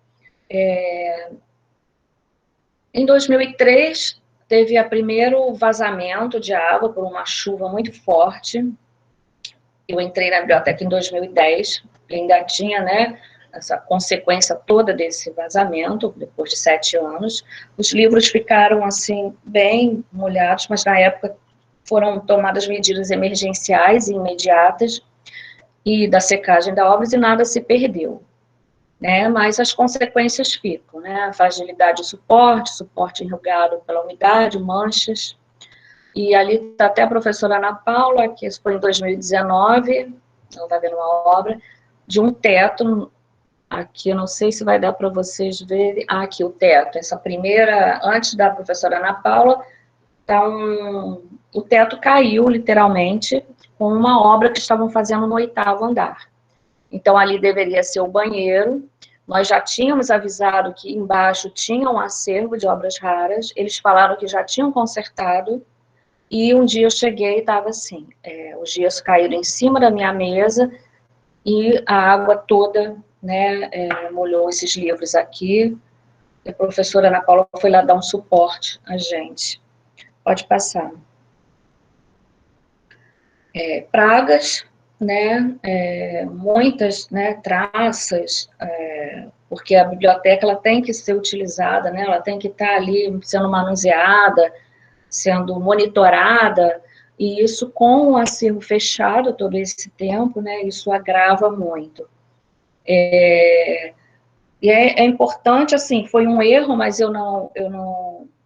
Em 2003, teve o primeiro vazamento de água por uma chuva muito forte. Eu entrei na biblioteca em 2010, ainda tinha, né, essa consequência toda desse vazamento, depois de 7 anos. Os livros ficaram, assim, bem molhados, mas na época foram tomadas medidas emergenciais e imediatas, e da secagem da obra, e nada se perdeu, né? Mas as consequências ficam, né? A fragilidade do suporte enrugado pela umidade, manchas. E ali está até a professora Ana Paula, que isso foi em 2019, ela está vendo uma obra, de um teto, aqui eu não sei se vai dar para vocês verem, aqui o teto, essa primeira, antes da professora Ana Paula, o teto caiu, literalmente, com uma obra que estavam fazendo no 8º andar. Então, ali deveria ser o banheiro. Nós já tínhamos avisado que embaixo tinha um acervo de obras raras, eles falaram que já tinham consertado, e um dia eu cheguei e estava assim, os gesso caíram em cima da minha mesa, e a água toda, né, molhou esses livros aqui. A professora Ana Paula foi lá dar um suporte a gente. Pode passar. Pragas, né, muitas, né, traças, porque a biblioteca ela tem que ser utilizada, né, ela tem que estar ali sendo manuseada, sendo monitorada, e isso com o acervo fechado todo esse tempo, né, isso agrava muito. E é importante, assim, foi um erro, mas eu não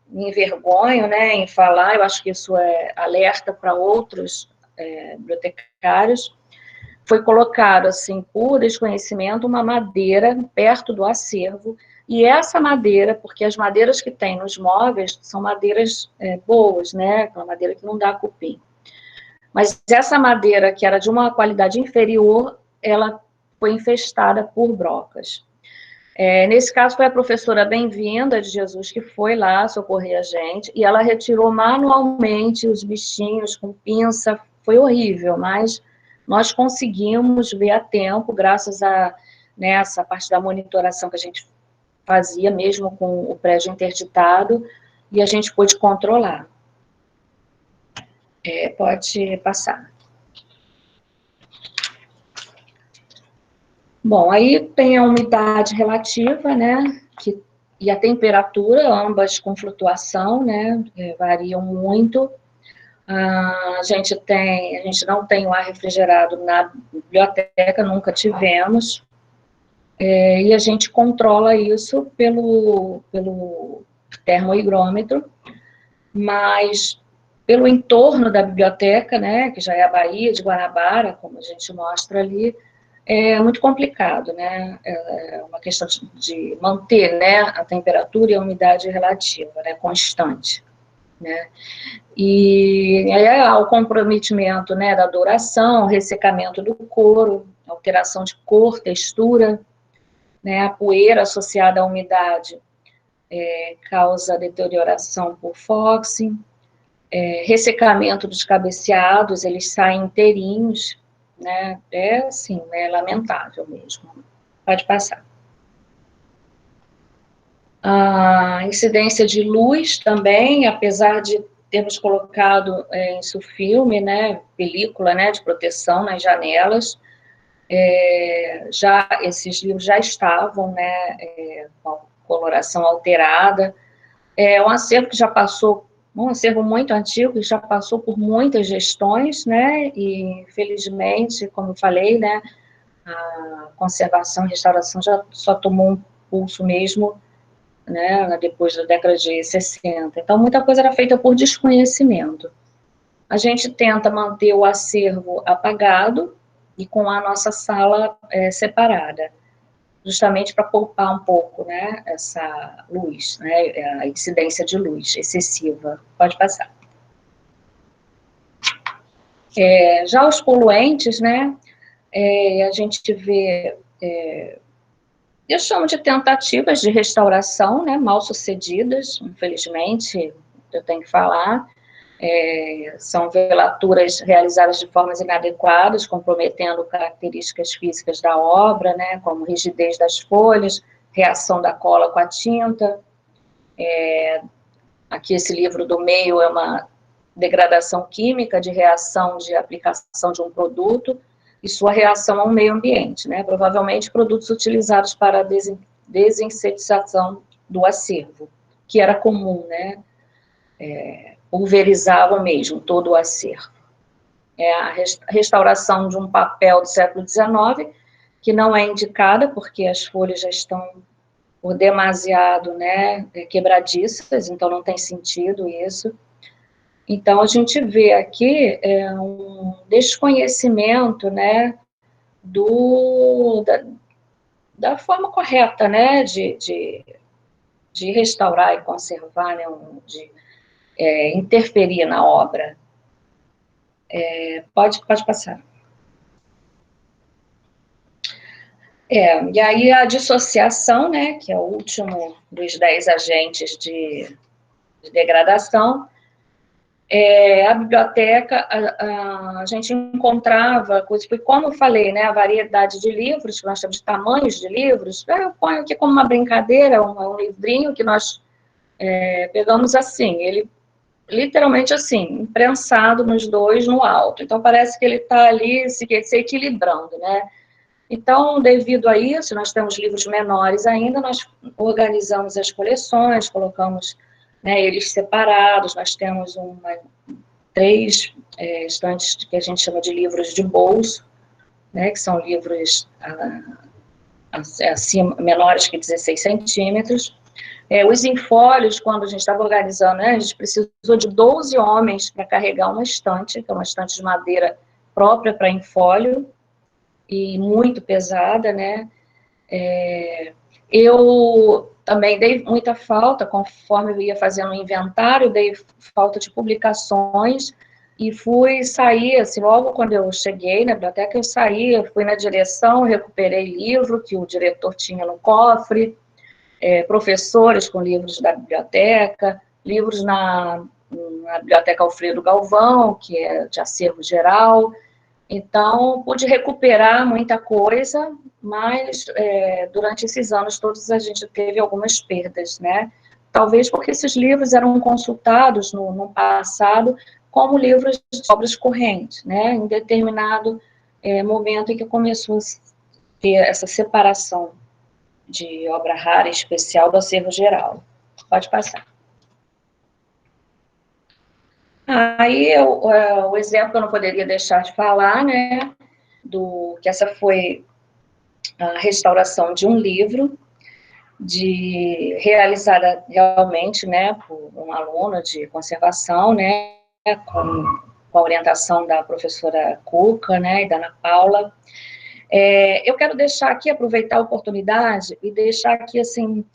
me envergonho, né, em falar, eu acho que isso é alerta para outros bibliotecários. Foi colocado, assim, por desconhecimento, uma madeira perto do acervo, e essa madeira, porque as madeiras que tem nos móveis são madeiras boas, né, aquela madeira que não dá cupim. Mas essa madeira, que era de uma qualidade inferior, ela foi infestada por brocas. Nesse caso, foi a professora Bem-vinda de Jesus que foi lá socorrer a gente, e ela retirou manualmente os bichinhos com pinça. Foi horrível, mas nós conseguimos ver a tempo, graças a, né, essa parte da monitoração que a gente fazia, mesmo com o prédio interditado, e a gente pôde controlar. Pode passar. Bom, aí tem a umidade relativa, né, e a temperatura, ambas com flutuação, né, variam muito. A gente não tem o ar refrigerado na biblioteca, nunca tivemos, e a gente controla isso pelo termohigrômetro, mas pelo entorno da biblioteca, né, que já é a Baía de Guanabara, como a gente mostra ali, é muito complicado, né, é uma questão de manter, né, a temperatura e a umidade relativa, né, constante. né? E aí há o comprometimento, né, da duração, ressecamento do couro, alteração de cor, textura, né, a poeira associada à umidade causa deterioração por foxing, ressecamento dos cabeceados, eles saem inteirinhos, né, assim, é lamentável mesmo. Pode passar. A incidência de luz também, apesar de termos colocado em filme, né, película, né, de proteção nas janelas, já esses livros já estavam, né, com coloração alterada. É um acervo que já passou, um acervo muito antigo, que já passou por muitas gestões, né, e infelizmente, como eu falei, né, a conservação e restauração já só tomou um pulso mesmo, né, depois da década de 60. Então, muita coisa era feita por desconhecimento. A gente tenta manter o acervo apagado e com a nossa sala separada, justamente para poupar um pouco, né, essa luz, né, a incidência de luz excessiva. Pode passar. Já os poluentes, né, a gente vê, eu chamo de tentativas de restauração, né, mal sucedidas, infelizmente, eu tenho que falar. São velaturas realizadas de formas inadequadas, comprometendo características físicas da obra, né, como rigidez das folhas, reação da cola com a tinta. Aqui esse livro do meio é uma degradação química de reação de aplicação de um produto e sua reação ao meio ambiente, né, provavelmente produtos utilizados para a desinsetização do acervo, que era comum, né, pulverizavam mesmo todo o acervo. A restauração de um papel do século XIX, que não é indicada, porque as folhas já estão por demasiado, né, quebradiças, então não tem sentido isso. Então, a gente vê aqui um desconhecimento, né, da forma correta, né, de restaurar e conservar, né, de interferir na obra. Pode passar. E aí a dissociação, né, que é o último dos 10 agentes de degradação, a biblioteca, a gente encontrava coisas, porque como eu falei, né, a variedade de livros, que nós temos de tamanhos de livros, eu ponho aqui como uma brincadeira, um livrinho que nós pegamos assim, ele literalmente assim, imprensado nos dois no alto, então parece que ele está ali se equilibrando, né. Então, devido a isso, nós temos livros menores ainda, nós organizamos as coleções, colocamos, né, eles separados, nós temos 3 estantes que a gente chama de livros de bolso, né, que são livros assim, menores que 16 centímetros. Os infólios, quando a gente estava organizando, né, a gente precisou de 12 homens para carregar uma estante, que é uma estante de madeira própria para infólio, e muito pesada, né, eu também dei muita falta, conforme eu ia fazendo o inventário, dei falta de publicações, e fui sair, assim, logo quando eu cheguei na biblioteca, eu saí, eu fui na direção, recuperei livro que o diretor tinha no cofre, professores com livros da biblioteca, livros na Biblioteca Alfredo Galvão, que é de acervo geral. Então, pude recuperar muita coisa, mas durante esses anos todos a gente teve algumas perdas, né? Talvez porque esses livros eram consultados no passado como livros de obras correntes, né? Em determinado momento em que começou a ter essa separação de obra rara e especial do acervo geral. Pode passar. Aí, o exemplo que eu não poderia deixar de falar, né, que essa foi a restauração de um livro, realizada realmente, né, por um aluno de conservação, né, com a orientação da professora Cuca, né, e da Ana Paula. Eu quero deixar aqui, aproveitar a oportunidade e deixar aqui, assim,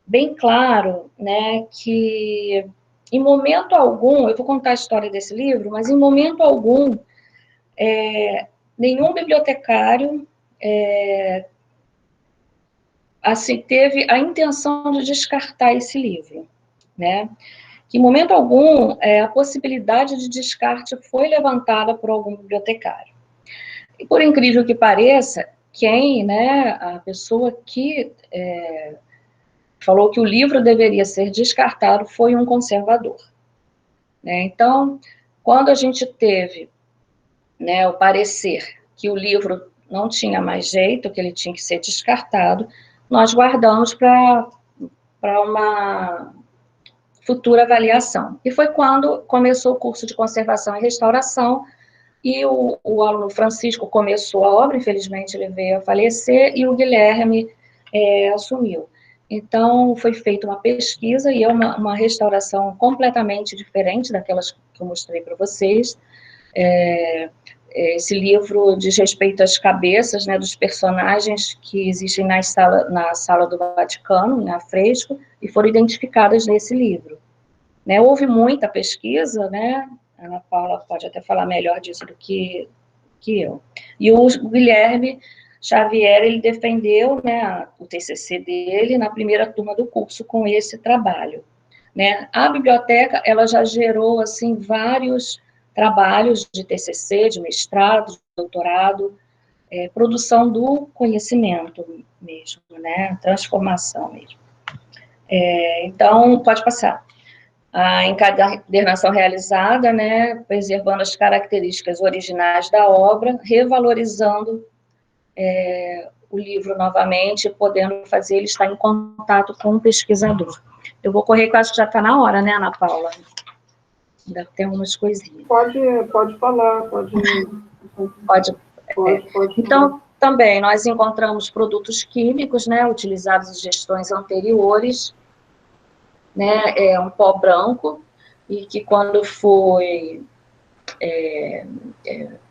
bem claro, né, que em momento algum, eu vou contar a história desse livro, mas em momento algum, nenhum bibliotecário assim, teve a intenção de descartar esse livro, né? Que em momento algum, a possibilidade de descarte foi levantada por algum bibliotecário. E por incrível que pareça, a pessoa que falou que o livro deveria ser descartado foi um conservador, né? Então, quando a gente teve, né, o parecer que o livro não tinha mais jeito, que ele tinha que ser descartado, nós guardamos para uma futura avaliação. E foi quando começou o curso de conservação e restauração, e o aluno Francisco começou a obra, infelizmente ele veio a falecer, e o Guilherme assumiu. Então, foi feita uma pesquisa, e é uma restauração completamente diferente daquelas que eu mostrei para vocês. Esse livro diz respeito às cabeças, né, dos personagens que existem na sala do Vaticano, em afresco, e foram identificadas nesse livro. Né, houve muita pesquisa, né, a Ana Paula pode até falar melhor disso do que eu. E o Guilherme Xavier, ele defendeu, né, o TCC dele na primeira turma do curso com esse trabalho. Né. A biblioteca, ela já gerou, assim, vários trabalhos de TCC, de mestrado, de doutorado, produção do conhecimento mesmo, né, transformação mesmo. Então, pode passar. A encadernação realizada, né, preservando as características originais da obra, revalorizando o livro novamente, podendo fazer ele estar em contato com o pesquisador. Eu vou correr, que eu acho que já está na hora, né, Ana Paula? Ainda tem umas coisinhas. Pode falar, pode. Então, também, nós encontramos produtos químicos, né, utilizados em gestões anteriores, né, um pó branco, e que quando foi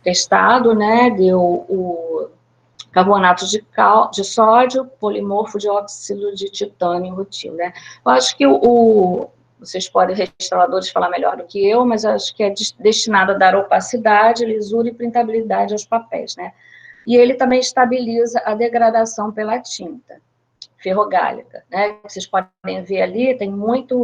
testado, né, deu o carbonato de sódio, polimorfo de óxido de titânio rutil, né. Eu acho que vocês podem, restauradores, falar melhor do que eu, mas acho que é destinado a dar opacidade, lisura e printabilidade aos papéis, né. E ele também estabiliza a degradação pela tinta ferrogálica, né? Vocês podem ver ali, tem muita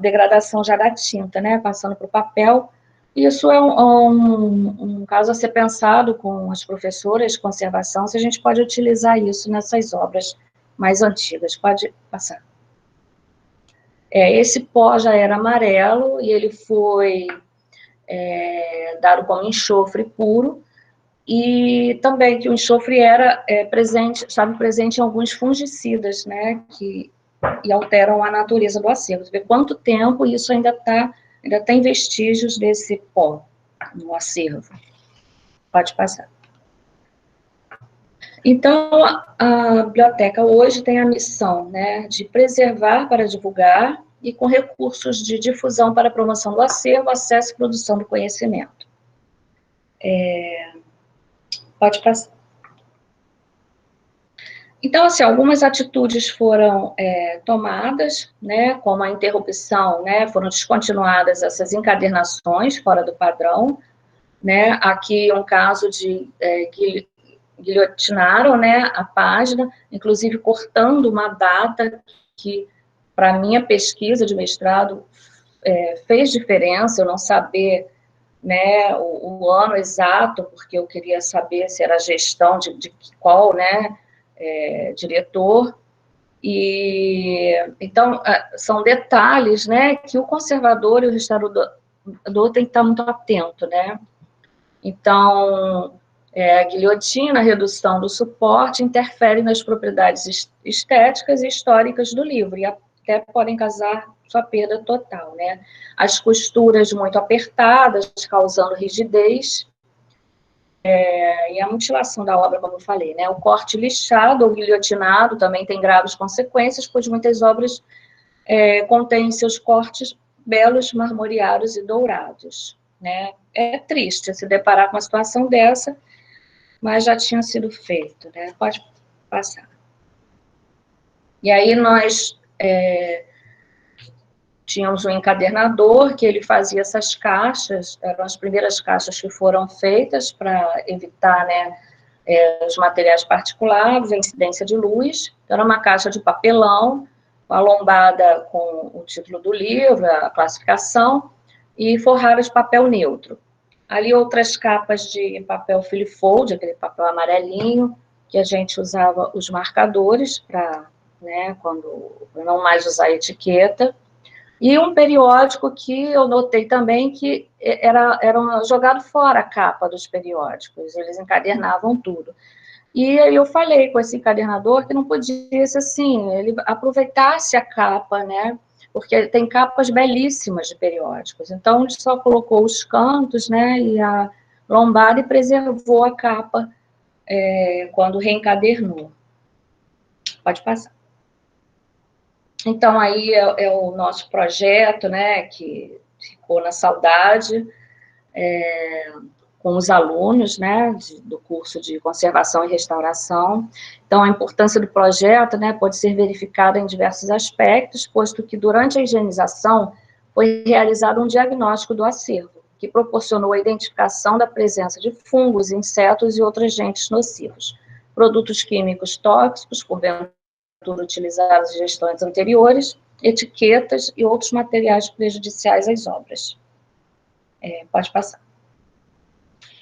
degradação já da tinta, né? Passando para o papel. Isso é um caso a ser pensado com as professoras de conservação, se a gente pode utilizar isso nessas obras mais antigas. Pode passar. Esse pó já era amarelo e ele foi dado como enxofre puro, e também que o enxofre estava presente em alguns fungicidas, né, que alteram a natureza do acervo. Você vê quanto tempo isso ainda tem vestígios desse pó no acervo. Pode passar. Então, a biblioteca hoje tem a missão, né, de preservar para divulgar e com recursos de difusão para a promoção do acervo, acesso e produção do conhecimento. Pode passar. Então, assim, algumas atitudes foram tomadas, né, como a interrupção, né, foram descontinuadas essas encadernações fora do padrão, né, aqui um caso de guilhotinaram, né, a página, inclusive cortando uma data que, para a minha pesquisa de mestrado, fez diferença, eu não saber, né, o ano exato, porque eu queria saber se era gestão de qual, né, diretor, e então são detalhes, né, que o conservador e o restaurador tem que estar muito atento, né. Então, a guilhotina, a redução do suporte, interfere nas propriedades estéticas e históricas do livro, e até podem causar sua perda total, né. As costuras muito apertadas, causando rigidez, e a mutilação da obra, como eu falei, né? O corte lixado ou guilhotinado também tem graves consequências, pois muitas obras contêm seus cortes belos, marmoreados e dourados, né? É triste se deparar com uma situação dessa, mas já tinha sido feito, né? Pode passar. E aí nós tínhamos um encadernador que ele fazia essas caixas, eram as primeiras caixas que foram feitas para evitar, né, os materiais particulares, a incidência de luz. Então, era uma caixa de papelão, a lombada com o título do livro, a classificação, e forrada de papel neutro. Ali outras capas de papel filifold, aquele papel amarelinho, que a gente usava os marcadores para, né, quando não mais usar etiqueta. E um periódico que eu notei também que era jogado fora a capa dos periódicos, eles encadernavam tudo. E aí eu falei com esse encadernador que não podia ser assim, ele aproveitasse a capa, né? Porque tem capas belíssimas de periódicos. Então, ele só colocou os cantos, né, e a lombada e preservou a capa quando reencadernou. Pode passar. Então, aí é o nosso projeto, né, que ficou na saudade, com os alunos, né, do curso de conservação e restauração. Então, a importância do projeto, né, pode ser verificada em diversos aspectos, posto que durante a higienização foi realizado um diagnóstico do acervo, que proporcionou a identificação da presença de fungos, insetos e outros agentes nocivos, produtos químicos tóxicos, porventura utilizados em gestões anteriores, etiquetas e outros materiais prejudiciais às obras. Pode passar.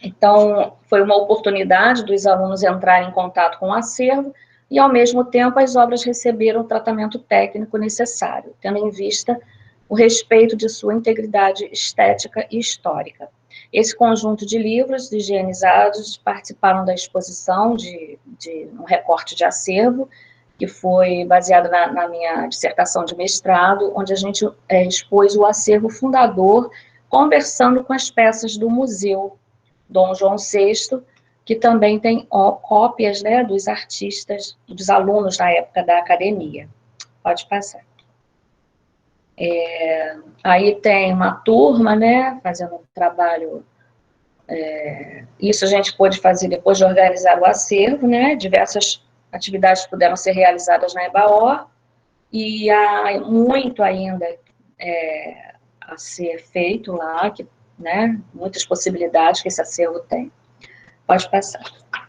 Então, foi uma oportunidade dos alunos entrarem em contato com o acervo e, ao mesmo tempo, as obras receberam o tratamento técnico necessário, tendo em vista o respeito de sua integridade estética e histórica. Esse conjunto de livros higienizados participaram da exposição de um recorte de acervo, que foi baseado na minha dissertação de mestrado, onde a gente expôs o acervo fundador, conversando com as peças do museu Dom João VI, que também tem cópias, né, dos artistas, dos alunos na época da academia. Pode passar. Aí tem uma turma, né, fazendo um trabalho, isso a gente pôde fazer depois de organizar o acervo, né, diversas atividades puderam ser realizadas na EBAO, e há muito ainda a ser feito lá, né, muitas possibilidades que esse acervo tem. Pode passar.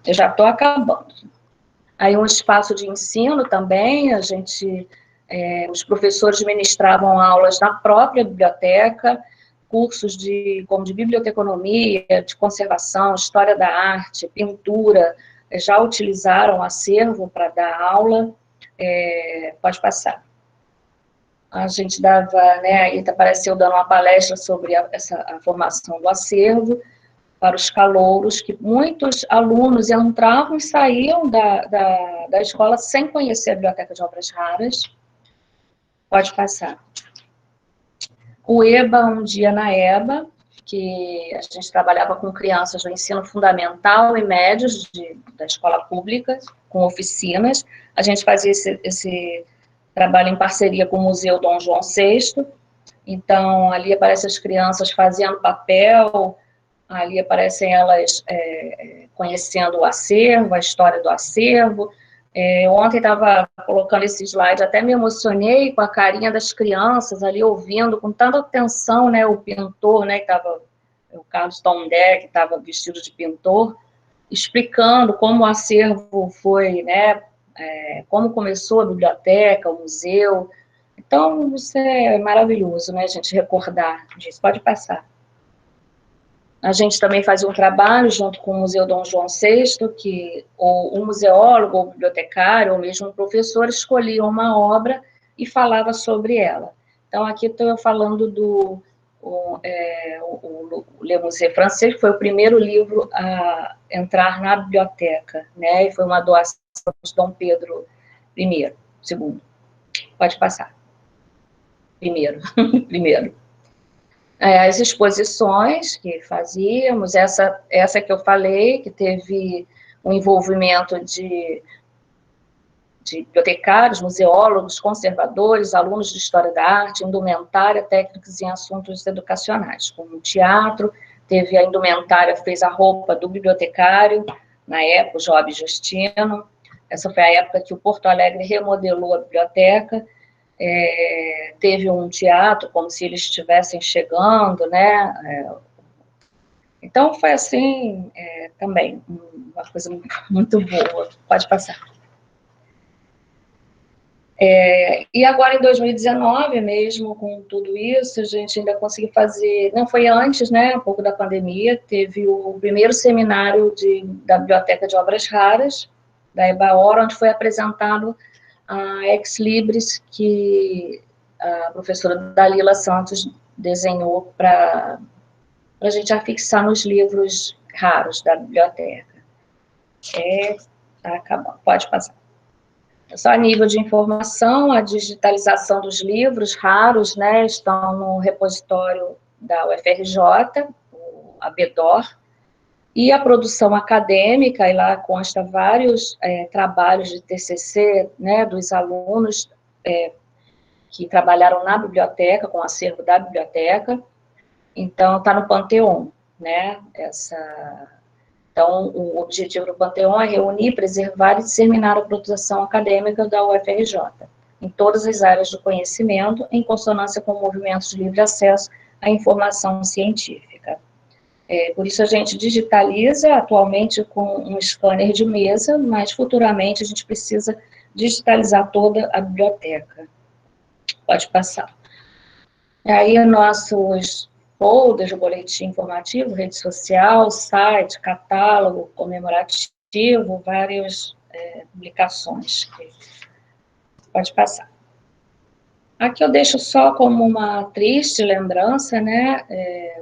Eu já estou acabando. Aí um espaço de ensino também, os professores ministravam aulas na própria biblioteca, cursos como de biblioteconomia, de conservação, história da arte, pintura, já utilizaram o acervo para dar aula. Pode passar. A gente dava, né, aí apareceu dando uma palestra sobre a formação do acervo para os calouros, que muitos alunos entravam e saíam da escola sem conhecer a Biblioteca de Obras Raras. Pode passar. O EBA, um dia na EBA, que a gente trabalhava com crianças do ensino fundamental e médios da escola pública, com oficinas. A gente fazia esse trabalho em parceria com o Museu Dom João VI. Então, ali aparecem as crianças fazendo papel, ali aparecem elas conhecendo o acervo, a história do acervo. Ontem estava colocando esse slide, até me emocionei com a carinha das crianças ali, ouvindo com tanta atenção, né, o pintor, né, que estava, o Carlos Tondé, que estava vestido de pintor, explicando como o acervo foi, né, como começou a biblioteca, o museu. Então, isso é maravilhoso, né, a gente recordar disso. Pode passar. A gente também fazia um trabalho junto com o Museu Dom João VI, que um museólogo, ou bibliotecário, ou mesmo um professor, escolhia uma obra e falava sobre ela. Então, aqui estou eu falando do Le Musée Francês, que foi o primeiro livro a entrar na biblioteca, né? E foi uma doação de Dom Pedro I, II. Pode passar. Primeiro. As exposições que fazíamos, essa que eu falei, que teve um envolvimento de bibliotecários, museólogos, conservadores, alunos de História da Arte, indumentária, técnicos em assuntos educacionais, como teatro, teve a indumentária, fez a roupa do bibliotecário, na época, o Job Justino. Essa foi a época que o Porto Alegre remodelou a biblioteca. teve um teatro, como se eles estivessem chegando, né? Então, foi assim, também, uma coisa muito boa. Pode passar. E agora, em 2019, mesmo com tudo isso, a gente ainda conseguiu fazer... Não, foi antes, né, um pouco da pandemia, teve o primeiro seminário da Biblioteca de Obras Raras, da EBAOR, onde foi apresentado a Ex Libris, que a professora Dalila Santos desenhou para a gente afixar nos livros raros da biblioteca. Pode passar. Só a nível de informação, a digitalização dos livros raros, né, estão no repositório da UFRJ, a BEDOR, e a produção acadêmica, e lá consta vários trabalhos de TCC, né, dos alunos que trabalharam na biblioteca, com o acervo da biblioteca. Então, está no Panteon, né, Então, o objetivo do Panteon é reunir, preservar e disseminar a produção acadêmica da UFRJ, em todas as áreas do conhecimento, em consonância com movimentos de livre acesso à informação científica. Por isso, a gente digitaliza atualmente com um scanner de mesa, mas futuramente a gente precisa digitalizar toda a biblioteca. Pode passar. Aí, nossos folders, boletim informativo, rede social, site, catálogo comemorativo, várias publicações. Pode passar. Aqui eu deixo só como uma triste lembrança, né,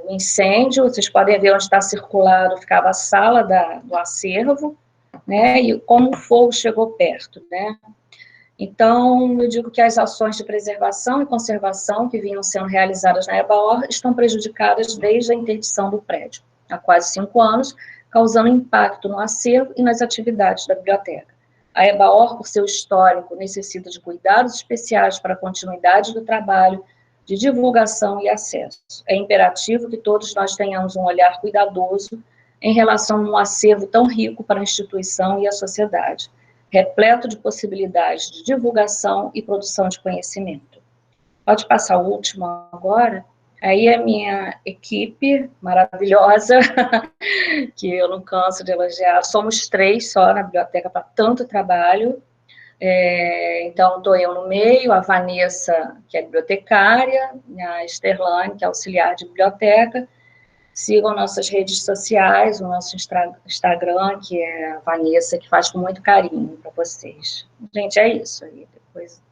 o incêndio. Vocês podem ver onde está circulado, ficava a sala do acervo, né, e como o fogo chegou perto, né. Então, eu digo que as ações de preservação e conservação que vinham sendo realizadas na EBAOR estão prejudicadas desde a interdição do prédio, há quase 5 anos, causando impacto no acervo e nas atividades da biblioteca. A EBAOR, por seu histórico, necessita de cuidados especiais para a continuidade do trabalho, de divulgação e acesso. É imperativo que todos nós tenhamos um olhar cuidadoso em relação a um acervo tão rico para a instituição e a sociedade, repleto de possibilidades de divulgação e produção de conhecimento. Pode passar o último agora? Aí a minha equipe maravilhosa, que eu não canso de elogiar, somos 3 só na biblioteca para tanto trabalho. Então, estou eu no meio, a Vanessa, que é bibliotecária, a Esterlane, que é auxiliar de biblioteca. Sigam nossas redes sociais, o nosso Instagram, que é a Vanessa, que faz com muito carinho para vocês. Gente, é isso aí. Depois,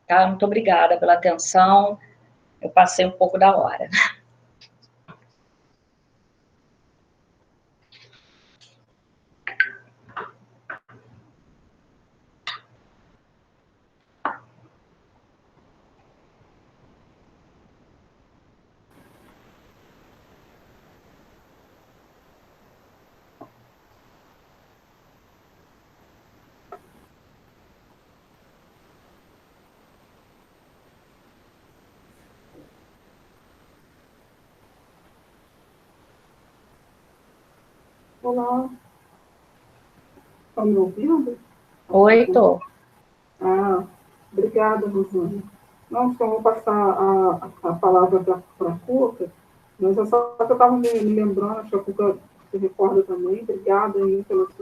tá? Muito obrigada pela atenção. Eu passei um pouco da hora. Olá. Estão me ouvindo? Oi, tô. Obrigada, Rosana. Não, então vou passar a palavra para a Cuca, mas é só que eu estava me lembrando, acho que a Cuca se recorda também. Obrigada aí pelas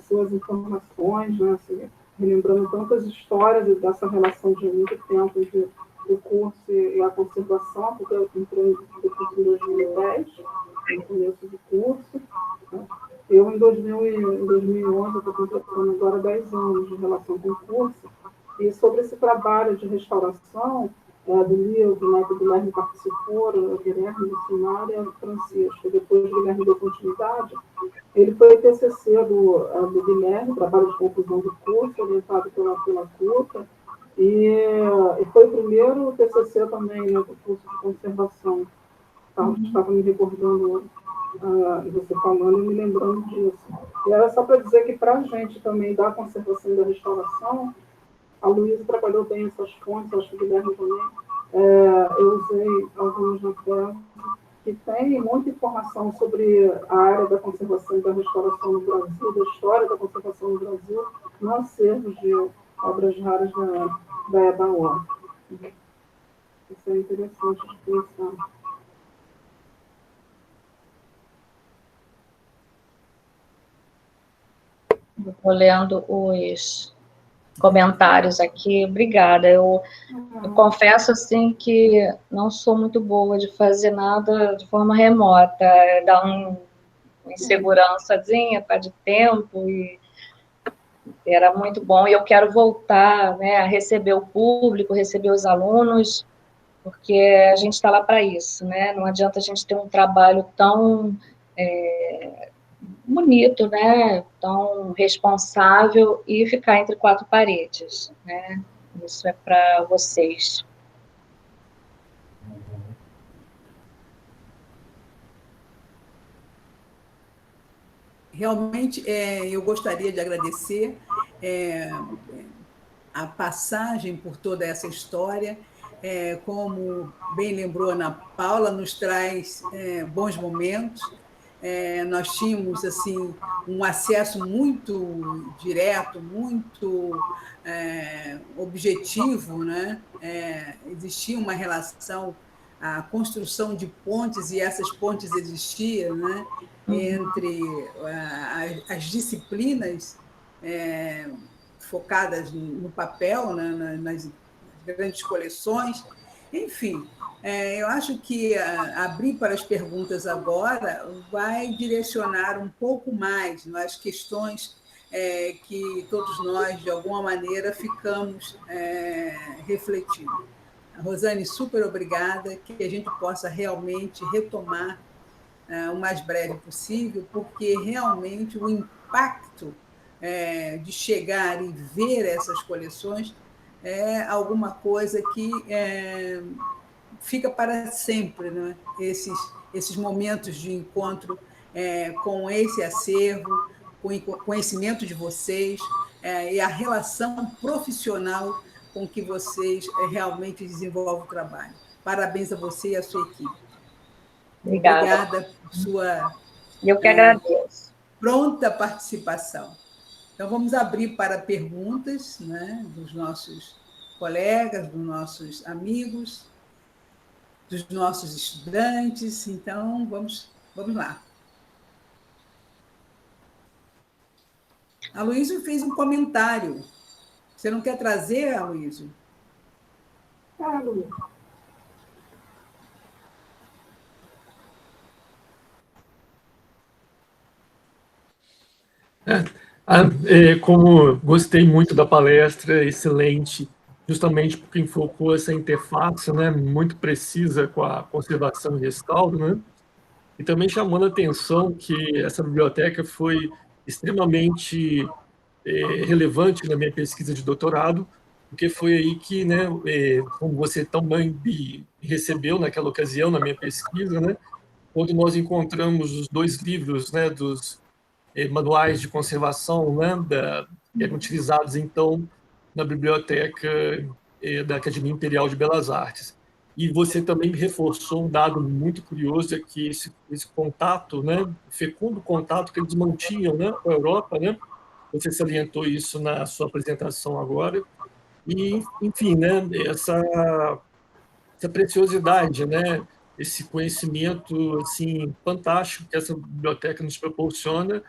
suas informações, né, assim, relembrando tantas histórias dessa relação de muito tempo entre o curso e a conservação, porque eu entrei no curso em 2010, no começo do curso, né. Eu, em 2011, estou completando agora 10 anos de relação com o curso, e sobre esse trabalho de restauração do livro, né, que o Guilherme participou, o Guilherme Missionário e a Francisco, depois o Guilherme deu continuidade, ele foi TCC do Guilherme, trabalho de conclusão do curso, orientado pela Cuca, e foi o primeiro TCC também, né, do curso de conservação. Estava me recordando, você falando e me lembrando disso. E era só para dizer que, para a gente também, da conservação e da restauração, a Luísa trabalhou bem essas fontes, acho que o Guilherme também. Eu usei alguns na tela, que tem muita informação sobre a área da conservação e da restauração no Brasil, da história da conservação no Brasil, no acervo de obras raras da EBAU. Isso é interessante de pensar. Estou lendo os comentários aqui. Obrigada. Eu confesso, assim, que não sou muito boa de fazer nada de forma remota. Dá uma insegurançazinha, tá de tempo, e era muito bom. E eu quero voltar, né, a receber o público, receber os alunos, porque a gente está lá para isso, né? Não adianta a gente ter um trabalho tão bonito, né? Tão responsável e ficar entre quatro paredes, né? Isso é para vocês. Realmente, eu gostaria de agradecer a passagem por toda essa história. Como bem lembrou Ana Paula, nos traz bons momentos. Nós tínhamos assim um acesso muito direto, muito objetivo, né? Existia uma relação, a construção de pontes, e essas pontes existiam, né? Entre as disciplinas focadas no papel, né? nas grandes coleções. Enfim, eu acho que abrir para as perguntas agora vai direcionar um pouco mais nas questões que todos nós, de alguma maneira, ficamos refletindo. Rosane, super obrigada, que a gente possa realmente retomar o mais breve possível, porque realmente o impacto de chegar e ver essas coleções é alguma coisa que fica para sempre, né? Esses momentos de encontro com esse acervo, com o conhecimento de vocês e a relação profissional com que vocês realmente desenvolvem o trabalho. Parabéns a você e a sua equipe. Obrigada por sua Eu que agradeço. Pronta participação. Então, vamos abrir para perguntas, né, dos nossos colegas, dos nossos amigos, dos nossos estudantes. Então, vamos lá. A Aloysio fez um comentário. Você não quer trazer, Aloysio? Claro. Como gostei muito da palestra, excelente, justamente porque enfocou essa interface, né, muito precisa com a conservação e restauro, né, e também chamando a atenção que essa biblioteca foi extremamente relevante na minha pesquisa de doutorado, porque foi aí que, né, como você também me recebeu naquela ocasião na minha pesquisa, né, quando nós encontramos os dois livros, né, dos manuais de conservação, né, que eram utilizados, então, na biblioteca da Academia Imperial de Belas Artes. E você também reforçou um dado muito curioso, é que esse contato, né, fecundo contato que eles mantinham, né, com a Europa, né, você salientou isso na sua apresentação agora, e, enfim, né, essa preciosidade, né, esse conhecimento assim fantástico que essa biblioteca nos proporciona,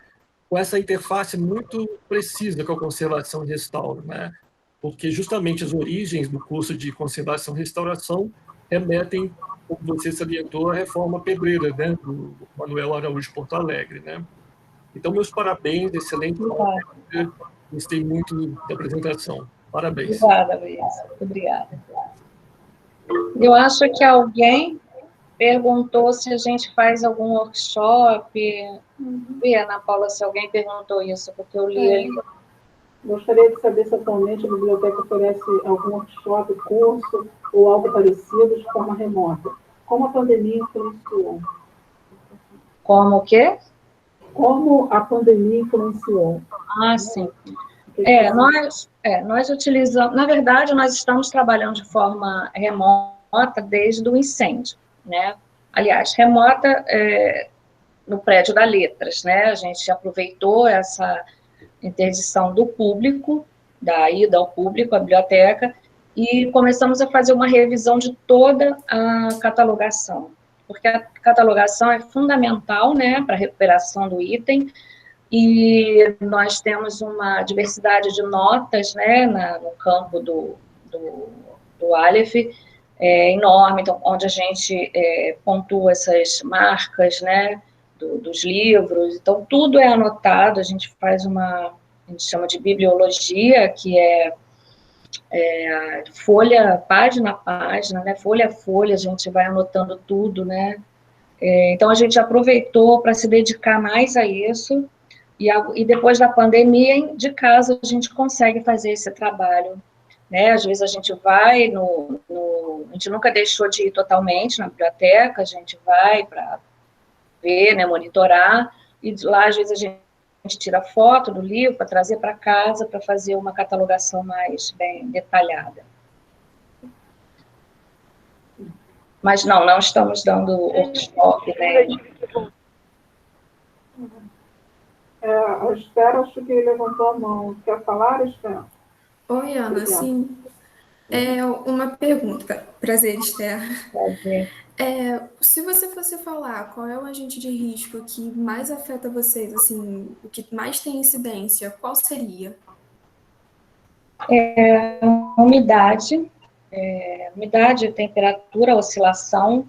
com essa interface muito precisa com a conservação e restauro, né? Porque justamente as origens do curso de conservação e restauração remetem, como você salientou, à reforma pedreira, né, do Manuel Araújo Porto Alegre, né? Então, meus parabéns, excelente palestra, gostei muito da apresentação. Parabéns. Obrigada, Luiz. Muito obrigada. Eu acho que alguém perguntou se a gente faz algum workshop. Vi, Ana Paula, se alguém perguntou isso, porque eu li ali. Gostaria de saber se atualmente a biblioteca oferece algum workshop, curso ou algo parecido de forma remota. Como a pandemia influenciou? Como o quê? Como a pandemia influenciou? Ah, sim. Nós utilizamos... Na verdade, nós estamos trabalhando de forma remota desde o incêndio, né? Aliás, remota no prédio da Letras, né? A gente aproveitou essa interdição do público, da ida ao público, à biblioteca, e começamos a fazer uma revisão de toda a catalogação, porque a catalogação é fundamental, né, para a recuperação do item, e nós temos uma diversidade de notas, né, no campo do Aleph, enorme, então, onde a gente pontua essas marcas, né, dos livros, então tudo é anotado, a gente faz a gente chama de bibliologia, que é folha, página a página, né, folha a folha, a gente vai anotando tudo, né, então a gente aproveitou para se dedicar mais a isso, e depois da pandemia, de casa, a gente consegue fazer esse trabalho, né, às vezes a gente vai a gente nunca deixou de ir totalmente na biblioteca, a gente vai para ver, né, monitorar, e lá, às vezes, a gente tira foto do livro para trazer para casa, para fazer uma catalogação mais bem detalhada. Mas não estamos dando workshop, né? A Esther, acho que levantou a mão. Quer falar, Esther? Oi, Ana, sim. Uma pergunta. Prazer, Esther. Prazer. Se você fosse falar qual é o agente de risco que mais afeta vocês, assim, o que mais tem incidência, qual seria? Umidade, temperatura, oscilação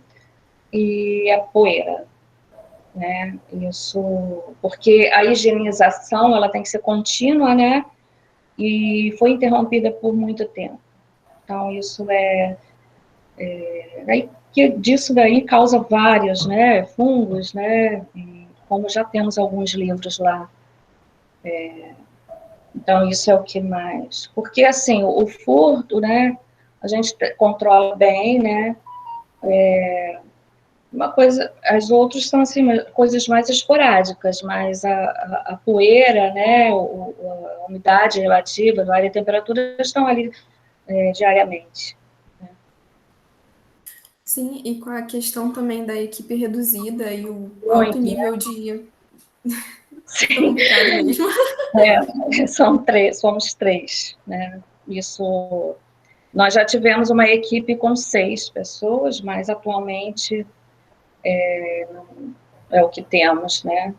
e a poeira, né? Isso, porque a higienização, ela tem que ser contínua, né? E foi interrompida por muito tempo. Então, isso disso daí causa vários, né, fungos, né, e como já temos alguns livros lá. Então, isso é o que mais... Porque, assim, o furto, né, a gente controla bem, né, uma coisa... As outras são, assim, coisas mais esporádicas, mas a poeira, né, a umidade relativa do ar e a temperatura estão ali diariamente. Sim, e com a questão também da equipe reduzida e o Muito, alto nível de... Sim. Fica complicado mesmo. Somos três, né? Isso, nós já tivemos uma equipe com 6 pessoas, mas atualmente é o que temos, né?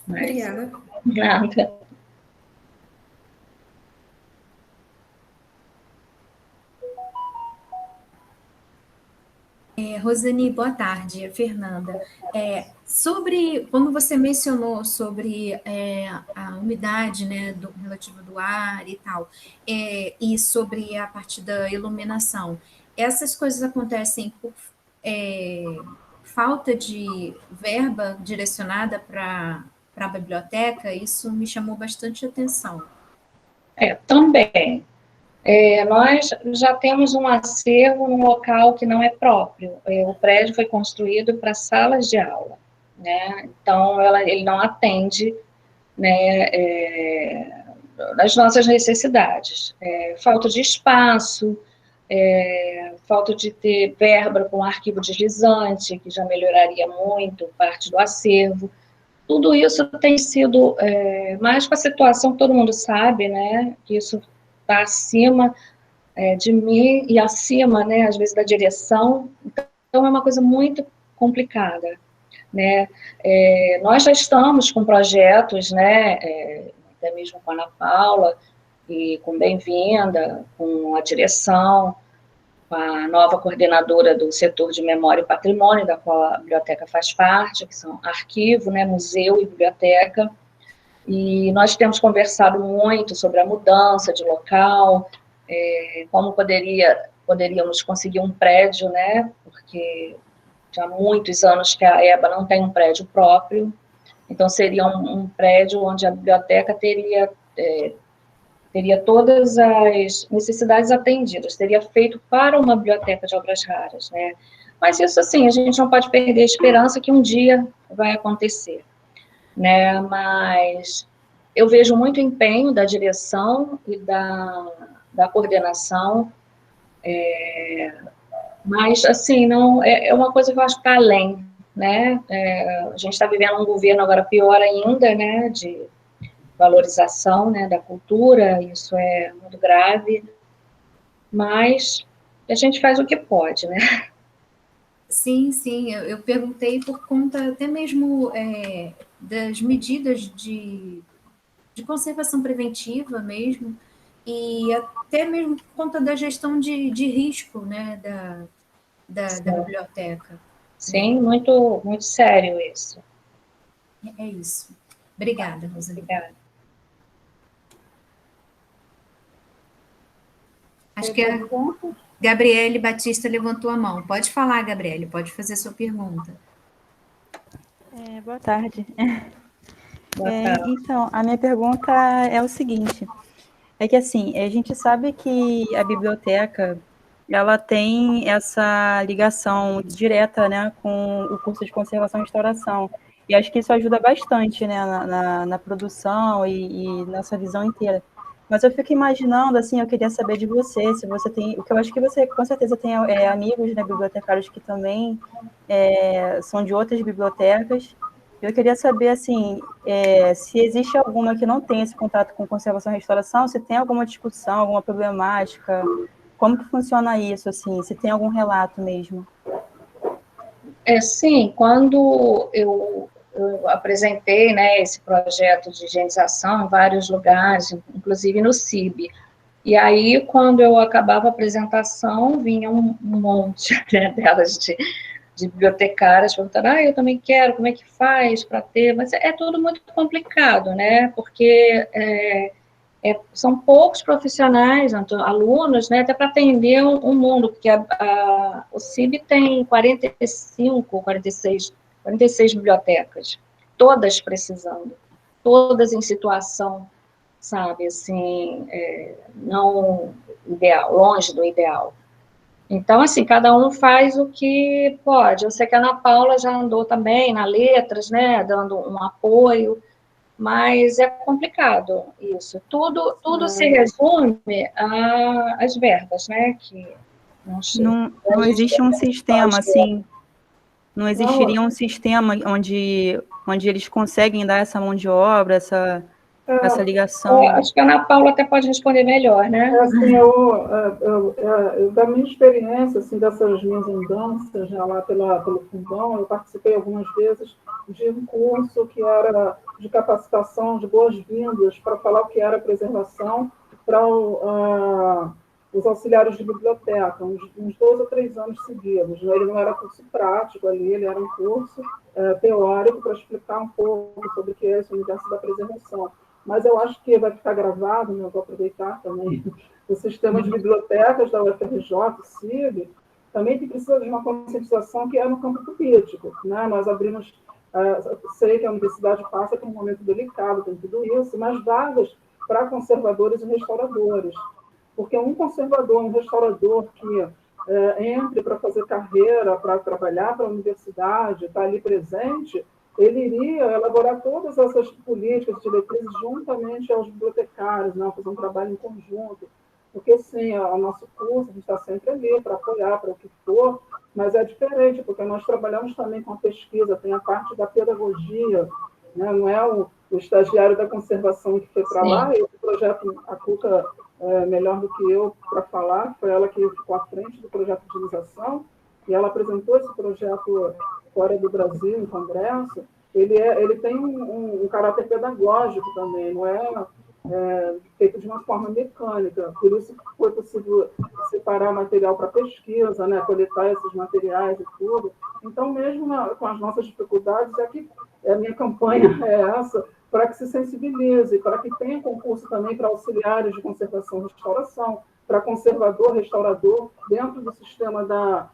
Obrigada. Nada. Rosane, boa tarde, Fernanda. Quando você mencionou sobre a umidade, né, relativa do ar e tal, e sobre a parte da iluminação, essas coisas acontecem por falta de verba direcionada para a biblioteca? Isso me chamou bastante atenção. Também. Nós já temos um acervo num local que não é próprio. O prédio foi construído para salas de aula, né? Então, ele não atende, né, as nossas necessidades. Falta de espaço, falta de ter verba com arquivo deslizante, que já melhoraria muito parte do acervo. Tudo isso tem sido, mais com a situação que todo mundo sabe, né, que isso está acima de mim e acima, né, às vezes, da direção. Então, é uma coisa muito complicada, né. Nós já estamos com projetos, né, até mesmo com a Ana Paula, e com Bem-vinda, com a direção, com a nova coordenadora do setor de memória e patrimônio, da qual a biblioteca faz parte, que são arquivo, né, museu e biblioteca. E nós temos conversado muito sobre a mudança de local, como poderíamos conseguir um prédio, né, porque já há muitos anos que a EBA não tem um prédio próprio, então seria um prédio onde a biblioteca teria todas as necessidades atendidas, seria feito para uma biblioteca de obras raras, né, mas isso, assim, a gente não pode perder a esperança que um dia vai acontecer, né, mas eu vejo muito empenho da direção e da coordenação, mas, assim, não, é uma coisa que eu acho que está além, né, a gente está vivendo um governo agora pior ainda, né, valorização, né, da cultura, isso é muito grave, mas a gente faz o que pode, né? Sim, sim, eu perguntei por conta até mesmo das medidas de conservação preventiva mesmo, e até mesmo por conta da gestão de risco, né, da biblioteca. Sim, muito, muito sério isso. É isso. Obrigada, Rosane. Obrigada. Acho que a Gabriele Batista levantou a mão. Pode falar, Gabriele, pode fazer sua pergunta. Boa tarde. Boa tarde. Então, a minha pergunta é o seguinte, é que assim, a gente sabe que a biblioteca, ela tem essa ligação direta, né, com o curso de conservação e restauração, e acho que isso ajuda bastante, né, na produção e nessa visão inteira. Mas eu fico imaginando, assim, eu queria saber de você, se você tem, o que eu acho que você com certeza tem amigos, né, bibliotecários que também são de outras bibliotecas. Eu queria saber, assim, se existe alguma que não tem esse contato com conservação e restauração, se tem alguma discussão, alguma problemática, como que funciona isso, assim, se tem algum relato mesmo? Sim, quando eu apresentei, né, esse projeto de higienização em vários lugares, inclusive no CIB, e aí, quando eu acabava a apresentação, vinha um monte, né, delas de bibliotecárias perguntando, eu também quero, como é que faz para ter? Mas é tudo muito complicado, né, porque são poucos profissionais, alunos, né, até para atender um mundo, porque o CIB tem 46 bibliotecas, todas precisando, todas em situação, sabe, assim, não ideal, longe do ideal. Então, assim, cada um faz o que pode. Eu sei que a Ana Paula já andou também na Letras, né, dando um apoio, mas é complicado isso. Tudo se resume às verbas, né, que não chegam. Não existe um sistema, assim, não existiria um sistema onde eles conseguem dar essa mão de obra, essa ligação? Acho que a Ana Paula até pode responder melhor, né? Assim, da minha experiência, assim, dessas minhas andanças já lá pelo Fundão, eu participei algumas vezes de um curso que era de capacitação de boas-vindas para falar o que era preservação para os auxiliares de biblioteca, uns 2 ou 3 anos seguidos. Ele não era curso prático ali, ele era um curso teórico para explicar um pouco sobre o que é esse universo da preservação. Mas eu acho que vai ficar gravado, né? Eu vou aproveitar também o sistema de bibliotecas da UFRJ, CIB, também que precisa de uma conscientização que é no campo político, né? Nós abrimos, sei que a universidade passa por um momento delicado, tem tudo isso, mas vagas para conservadores e restauradores, porque um conservador, um restaurador que entre para fazer carreira, para trabalhar para a universidade, está ali presente, ele iria elaborar todas essas políticas, diretrizes, juntamente aos bibliotecários, né? Fazer um trabalho em conjunto. Porque, sim, o nosso curso, a gente está sempre ali para apoiar, para o que for, mas é diferente, porque nós trabalhamos também com a pesquisa, tem a parte da pedagogia, né? Não é o estagiário da conservação que foi para lá, e o projeto, a Cuca melhor do que eu para falar, foi ela que ficou à frente do projeto de utilização, e ela apresentou esse projeto fora do Brasil, em congresso. Ele tem um caráter pedagógico também, não é feito de uma forma mecânica, por isso que foi possível separar material para pesquisa, né, coletar esses materiais e tudo. Então, mesmo com as nossas dificuldades, a minha campanha é essa, para que se sensibilize, para que tenha concurso também para auxiliares de conservação e restauração, para conservador, restaurador, dentro do sistema da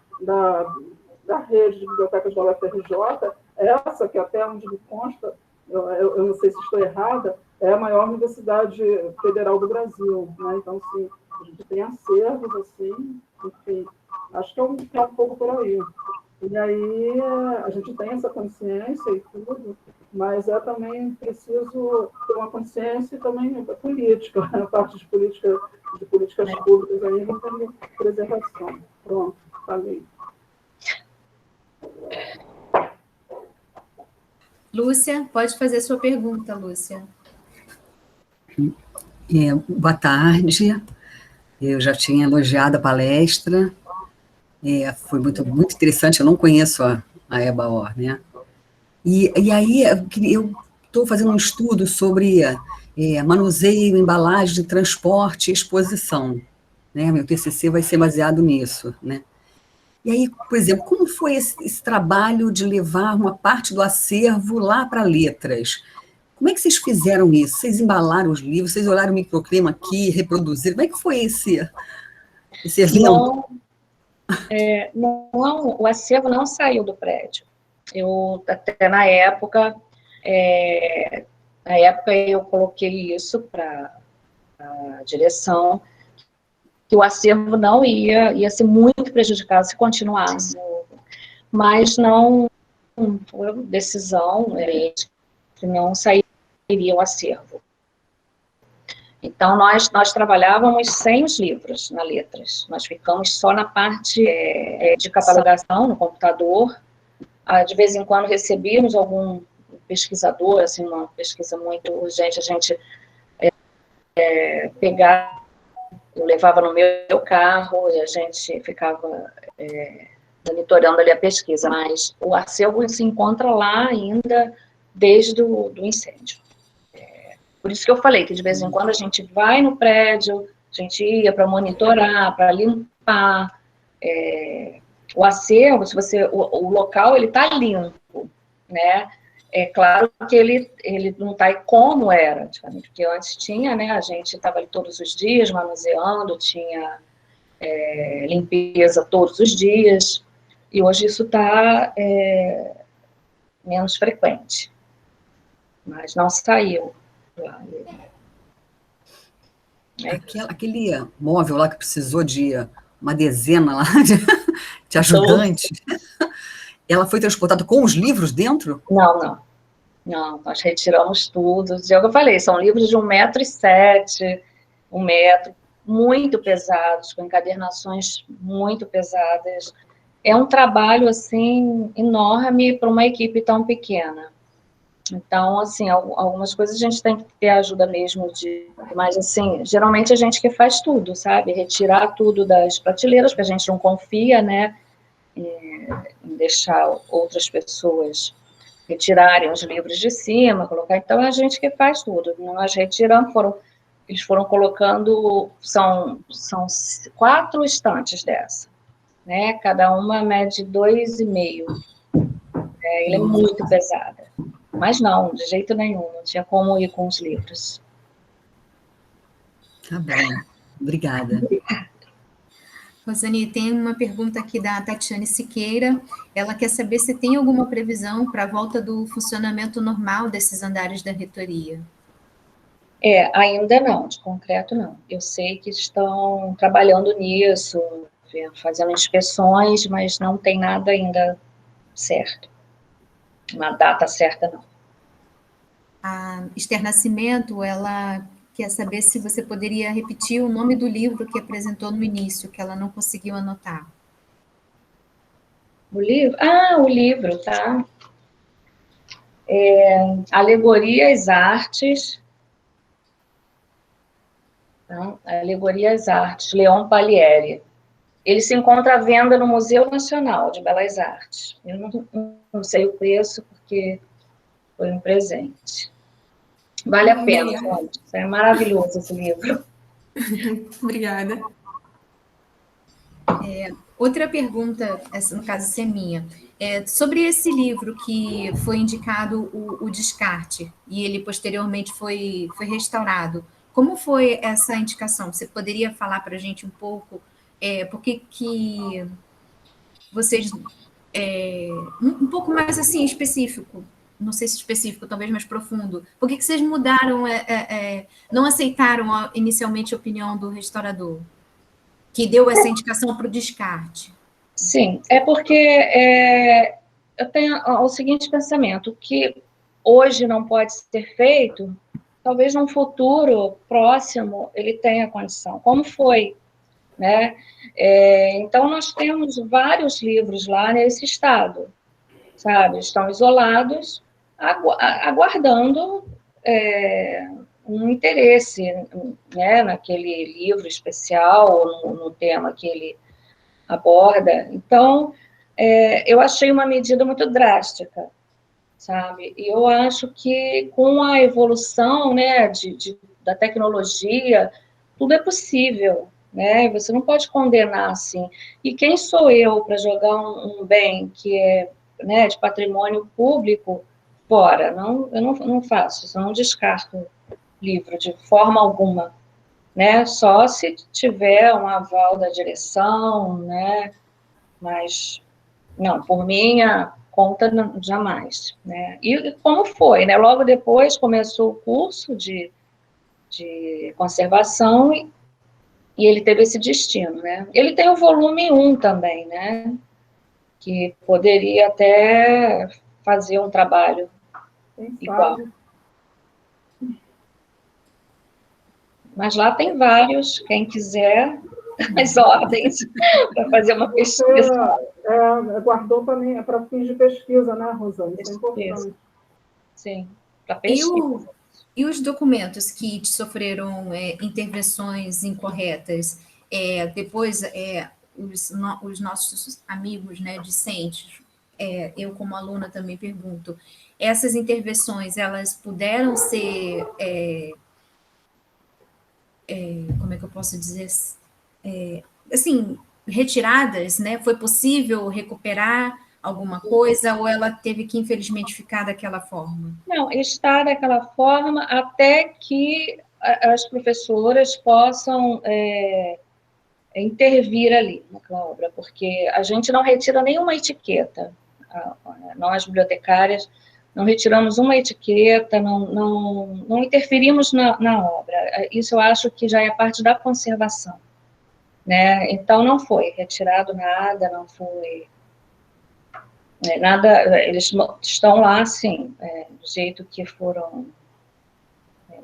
rede de bibliotecas da UFRJ, essa, que até onde me consta, eu não sei se estou errada, é a maior universidade federal do Brasil, né? Então, sim, a gente tem acervos, assim, enfim, acho que é um pouco por aí. E aí a gente tem essa consciência e tudo, mas é também preciso ter uma consciência também política, a parte de políticas públicas aí, não tem preservação. Pronto, falei. Lúcia, pode fazer sua pergunta, Lúcia. Boa tarde. Eu já tinha elogiado a palestra. Foi muito interessante. Eu não conheço a EBAOR, né? E aí eu estou fazendo um estudo sobre manuseio, embalagem de transporte e exposição, né? Meu TCC vai ser baseado nisso, né? E aí, por exemplo, como foi esse trabalho de levar uma parte do acervo lá para letras? Como é que vocês fizeram isso? Vocês embalaram os livros, vocês olharam o microclima aqui, reproduziram? Como é que foi esse evento? Não, o acervo não saiu do prédio. Eu, até na época eu coloquei isso para a direção, que o acervo não ia ser muito prejudicado se continuasse, mas não foi decisão que não sairia o acervo. Então, nós trabalhávamos sem os livros na Letras, nós ficamos só na parte de catalogação no computador. De vez em quando recebíamos algum pesquisador, assim, uma pesquisa muito urgente, a gente pegava, eu levava no meu carro e a gente ficava monitorando ali a pesquisa, mas o acervo se encontra lá ainda desde o incêndio. Por isso que eu falei que de vez em quando a gente vai no prédio, a gente ia para monitorar, para limpar. O acervo, o local ele está limpo, né? É claro que ele não está como era antigamente, porque antes tinha, né? A gente estava ali todos os dias manuseando, tinha limpeza todos os dias, e hoje isso está menos frequente, mas não saiu. Aquele móvel lá que precisou de uma dezena lá de ajudante, ela foi transportada com os livros dentro? Não, nós retiramos tudo. É o que eu falei, são livros de 1,7 m, 1 metro, muito pesados, com encadernações muito pesadas. É um trabalho, assim, enorme para uma equipe tão pequena. Então, assim, algumas coisas a gente tem que ter ajuda mesmo mas, assim, geralmente a gente que faz tudo, sabe? Retirar tudo das prateleiras, porque a gente não confia, né? Em deixar outras pessoas retirarem os livros de cima, colocar. Então, a gente que faz tudo. Nós retiramos, eles foram colocando, são 4 estantes dessa, né? Cada uma mede 2,5. Ele é muito pesada. Mas não, de jeito nenhum, não tinha como ir com os livros. Tá bom, obrigada. Rosane, tem uma pergunta aqui da Tatiane Siqueira. Ela quer saber se tem alguma previsão para a volta do funcionamento normal desses andares da reitoria. Ainda não, de concreto não. Eu sei que estão trabalhando nisso, fazendo inspeções, mas não tem nada ainda certo. Uma data certa, não. A Esther Nascimento, ela quer saber se você poderia repetir o nome do livro que apresentou no início, que ela não conseguiu anotar. O livro? O livro, tá. Alegorias Artes. Tá? Alegorias Artes, Leon Palieri. Ele se encontra à venda no Museu Nacional de Belas Artes. Eu não sei o preço, porque foi um presente. Vale a pena, gente. É maravilhoso esse livro. Obrigada. Outra pergunta, essa no caso é minha, sobre esse livro que foi indicado o descarte, e ele posteriormente foi restaurado. Como foi essa indicação? Você poderia falar para a gente um pouco por que vocês... um pouco mais assim, específico, não sei se específico, talvez mais profundo. Por que vocês mudaram, não aceitaram inicialmente a opinião do restaurador, que deu essa indicação para o descarte? Sim, é porque eu tenho o seguinte pensamento, que hoje não pode ser feito, talvez num futuro próximo ele tenha condição, como foi, né? Então, nós temos vários livros lá nesse estado, sabe? Estão isolados, aguardando um interesse, né, naquele livro especial, ou no tema que ele aborda. Então, eu achei uma medida muito drástica, sabe? E eu acho que com a evolução, né, da tecnologia, tudo é possível, né? Você não pode condenar assim. E quem sou eu para jogar um bem que é, né, de patrimônio público fora? Não, eu não faço isso, eu não descarto livro de forma alguma, né? Só se tiver um aval da direção, né? Mas não, por minha conta, não, jamais, né? E como foi, né? Logo depois começou o curso de conservação e ele teve esse destino, né? Ele tem o volume 1 também, né? Que poderia até fazer um trabalho igual. Mas lá tem vários, quem quiser, as ordens para fazer uma pesquisa. Guardou também para fins de pesquisa, né, Rosane? Isso é importante. Sim, para pesquisa. E os documentos que sofreram intervenções incorretas, depois os nossos amigos, né, discentes, eu como aluna também pergunto, essas intervenções, elas puderam ser, como é que eu posso dizer, assim, retiradas, né? Foi possível recuperar alguma coisa ou ela teve que, infelizmente, ficar daquela forma? Não, está daquela forma até que as professoras possam intervir ali naquela obra, porque a gente não retira nenhuma etiqueta. Nós, bibliotecárias, não retiramos uma etiqueta, não interferimos na obra. Isso eu acho que já é parte da conservação, né? Então, não foi retirado nada, não foi nada, eles estão lá, sim, do jeito que foram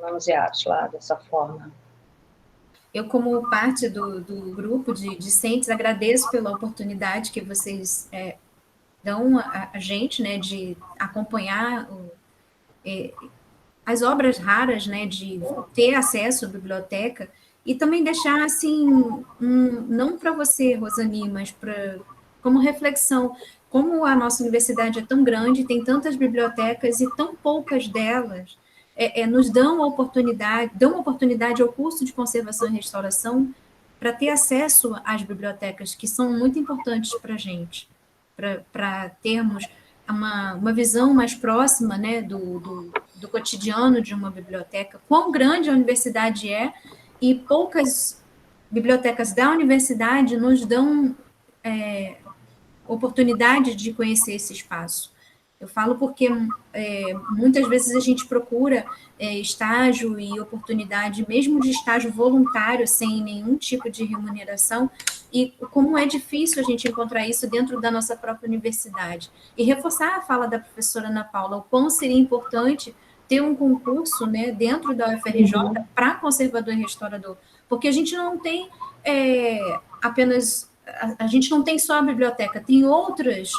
manuseados lá, dessa forma. Eu, como parte do grupo de discentes, agradeço pela oportunidade que vocês dão a gente, né, de acompanhar as obras raras, né, de ter acesso à biblioteca e também deixar, assim, não para você, Rosani, mas como reflexão, como a nossa universidade é tão grande, tem tantas bibliotecas e tão poucas delas nos dão uma oportunidade ao curso de conservação e restauração para ter acesso às bibliotecas, que são muito importantes para a gente, para termos uma visão mais próxima, né, do cotidiano de uma biblioteca, quão grande a universidade é, e poucas bibliotecas da universidade nos dão oportunidade de conhecer esse espaço. Eu falo porque muitas vezes a gente procura estágio e oportunidade, mesmo de estágio voluntário, sem nenhum tipo de remuneração, e como é difícil a gente encontrar isso dentro da nossa própria universidade. E reforçar a fala da professora Ana Paula, o quão seria importante ter um concurso, né, dentro da UFRJ para conservador e restaurador, porque a gente não tem apenas... A gente não tem só a biblioteca, tem outras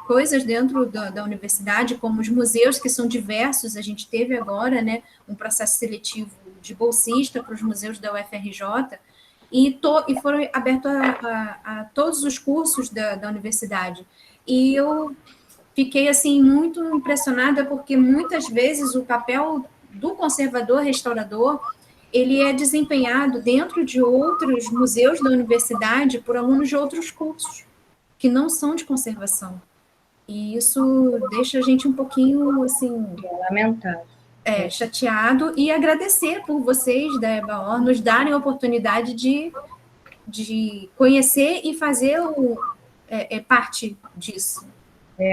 coisas dentro da universidade, como os museus, que são diversos. A gente teve agora, né, um processo seletivo de bolsista para os museus da UFRJ, e foram abertos a todos os cursos da universidade. E eu fiquei, assim, muito impressionada, porque muitas vezes o papel do conservador restaurador ele é desempenhado dentro de outros museus da universidade por alunos de outros cursos, que não são de conservação. E isso deixa a gente um pouquinho, assim... lamentável. Chateado, e agradecer por vocês da EBAOR nos darem a oportunidade de conhecer e fazer parte disso.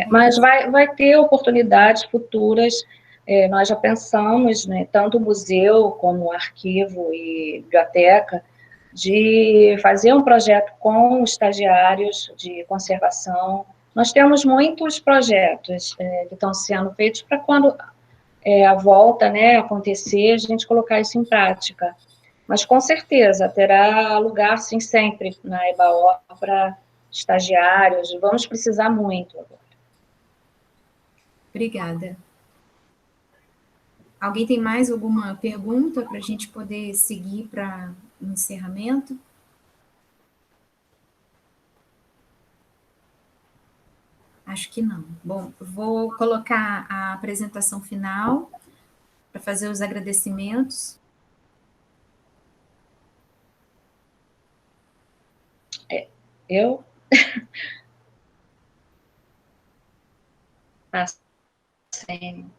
Mas vai ter oportunidades futuras. Nós já pensamos, né, tanto o museu como o arquivo e biblioteca, de fazer um projeto com estagiários de conservação. Nós temos muitos projetos que estão sendo feitos para quando a volta, né, acontecer, a gente colocar isso em prática. Mas, com certeza, terá lugar, sim, sempre na EBAOR para estagiários. Vamos precisar muito agora. Obrigada. Alguém tem mais alguma pergunta para a gente poder seguir para o encerramento? Acho que não. Bom, vou colocar a apresentação final para fazer os agradecimentos. Eu? Sim.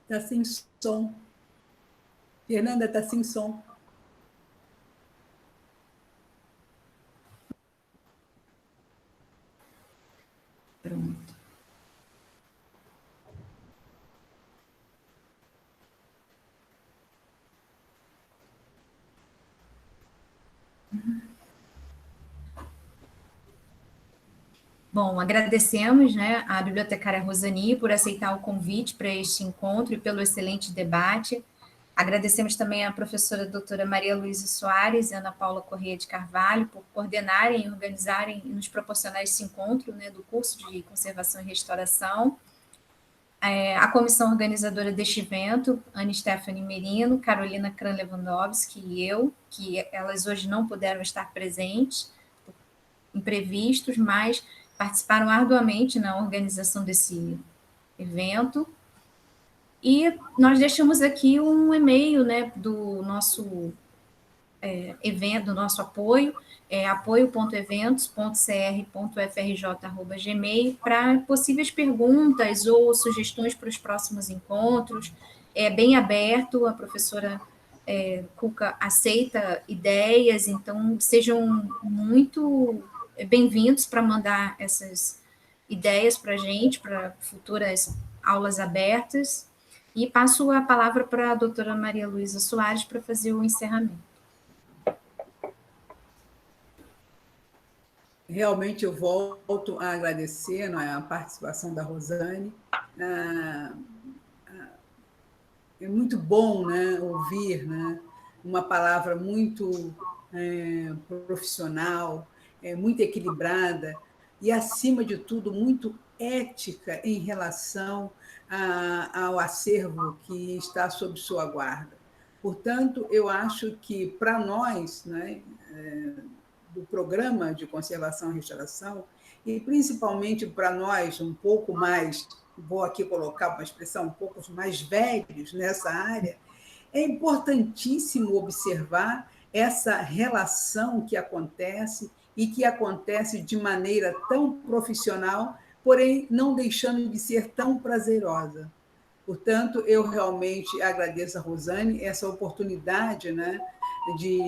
Está sem som. Fernanda, está sem som. Pronto. Bom, agradecemos, né, à bibliotecária Rosani por aceitar o convite para este encontro e pelo excelente debate. Agradecemos também à professora doutora Maria Luísa Soares e Ana Paula Corrêa de Carvalho por coordenarem, organizarem e nos proporcionar esse encontro, né, do curso de Conservação e Restauração. A comissão organizadora deste evento, Anne Stephanie Merino, Carolina Kran-Lewandowski e eu, que elas hoje não puderam estar presentes, imprevistos, mas participaram arduamente na organização desse evento. E nós deixamos aqui um e-mail, né, do nosso evento, do nosso apoio, apoio.eventos.cr.frj@gmail, para possíveis perguntas ou sugestões para os próximos encontros. É bem aberto, a professora Cuca aceita ideias, então sejam muito bem-vindos para mandar essas ideias para a gente, para futuras aulas abertas. E passo a palavra para a doutora Maria Luísa Soares para fazer o encerramento. Realmente eu volto a agradecer, não é, a participação da Rosani. É muito bom, né, ouvir, né, uma palavra muito profissional, muito equilibrada e, acima de tudo, muito ética em relação ao acervo que está sob sua guarda. Portanto, eu acho que, para nós, né, do Programa de Conservação e Restauração, e principalmente para nós, um pouco mais, vou aqui colocar uma expressão, um pouco mais velhos nessa área, é importantíssimo observar essa relação que acontece e que acontece de maneira tão profissional, porém não deixando de ser tão prazerosa. Portanto, eu realmente agradeço a Rosani essa oportunidade, né, de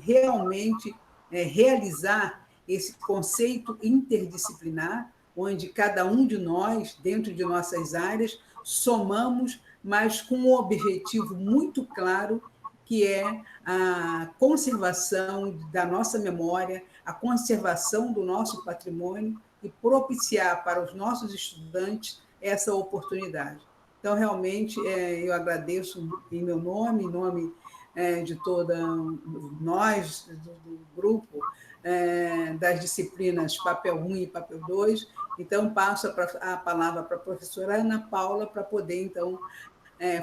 realmente realizar esse conceito interdisciplinar, onde cada um de nós, dentro de nossas áreas, somamos, mas com um objetivo muito claro, que é a conservação da nossa memória, a conservação do nosso patrimônio e propiciar para os nossos estudantes essa oportunidade. Então, realmente, eu agradeço em meu nome, em nome de toda nós, do grupo, das disciplinas Papel 1 e Papel 2. Então, passo a palavra para a professora Ana Paula para poder, então,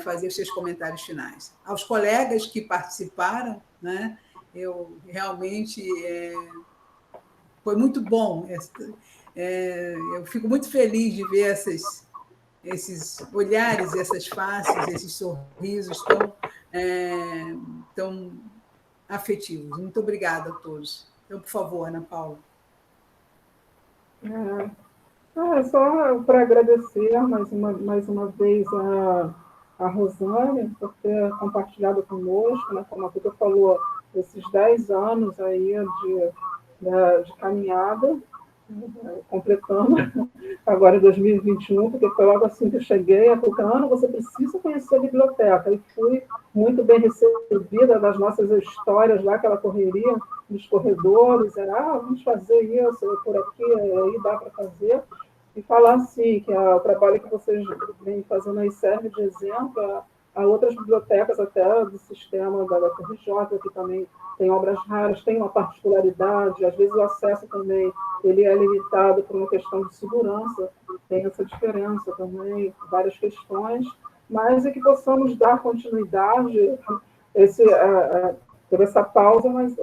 fazer os seus comentários finais. Aos colegas que participaram, né, eu realmente foi muito bom. Eu fico muito feliz de ver esses olhares, essas faces, esses sorrisos tão afetivos. Muito obrigada a todos. Então, por favor, Ana Paula. Só para agradecer mais uma vez a Rosani por ter compartilhado conosco, né, como a Cuca falou, esses 10 anos aí de caminhada, completando agora em 2021, porque foi logo assim que eu cheguei, a Cuca, Ana, você precisa conhecer a biblioteca, e fui muito bem recebida das nossas histórias lá, aquela correria nos corredores, vamos fazer isso, por aqui, aí dá para fazer. e falar assim, que o trabalho que vocês vêm fazendo aí serve de exemplo a outras bibliotecas até do sistema da FRJ, que também tem obras raras, tem uma particularidade, às vezes o acesso também ele é limitado por uma questão de segurança, tem essa diferença também, várias questões, mas é que possamos dar continuidade, teve essa pausa, mas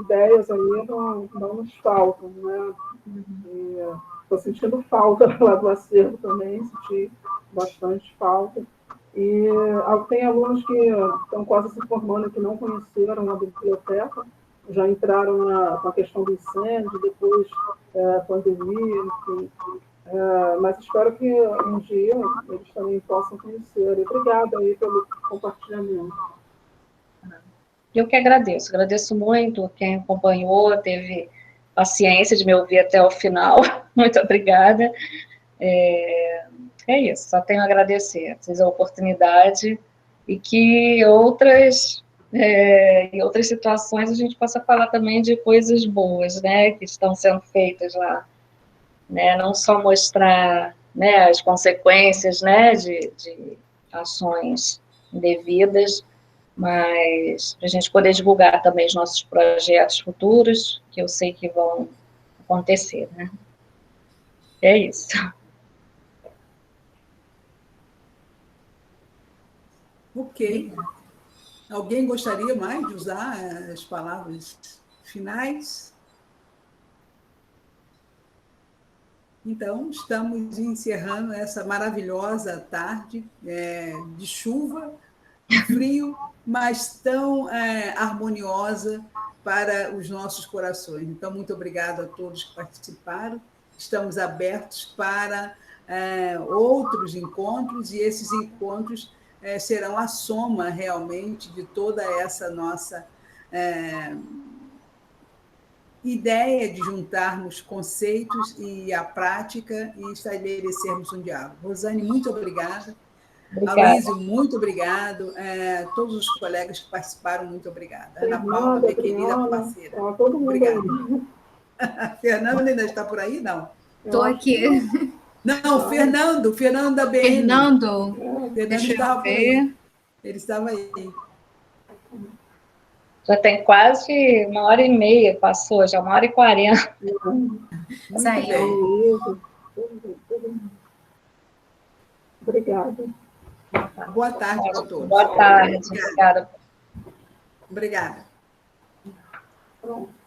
ideias aí não nos faltam, né? Estou sentindo falta lá do acervo também, senti bastante falta. E tem alunos que estão quase se formando que não conheceram a biblioteca, já entraram com a questão do incêndio, depois pandemia, enfim. Mas espero que um dia eles também possam conhecer. E obrigada aí pelo compartilhamento. Eu que agradeço muito quem acompanhou, teve paciência de me ouvir até o final. Muito obrigada. É isso, só tenho a agradecer a oportunidade e que em outras situações a gente possa falar também de coisas boas, né, que estão sendo feitas lá, né, não só mostrar, né, as consequências, né, de ações indevidas, mas para a gente poder divulgar também os nossos projetos futuros, que eu sei que vão acontecer, né. É isso. Ok. Alguém gostaria mais de usar as palavras finais? Então, estamos encerrando essa maravilhosa tarde de chuva, frio, mas tão harmoniosa para os nossos corações. Então, muito obrigada a todos que participaram. Estamos abertos para outros encontros, e esses encontros serão a soma, realmente, de toda essa nossa ideia de juntarmos conceitos e a prática e estabelecermos um diálogo. Rosane, muito obrigada. Aloysio, muito obrigado. Todos os colegas que participaram, muito obrigada. Ana Paula, minha querida parceira. Todo mundo obrigada. aí. Fernanda ainda está por aí? Não. Estou aqui. Não, Fernando da BN. Fernando deixa estava eu por aí. ver. Ele estava aí. Já tem quase 1h30, passou, já 1h40. Saiu. Obrigada. Boa tarde para todos. Boa tarde, obrigada. Obrigada. Pronto.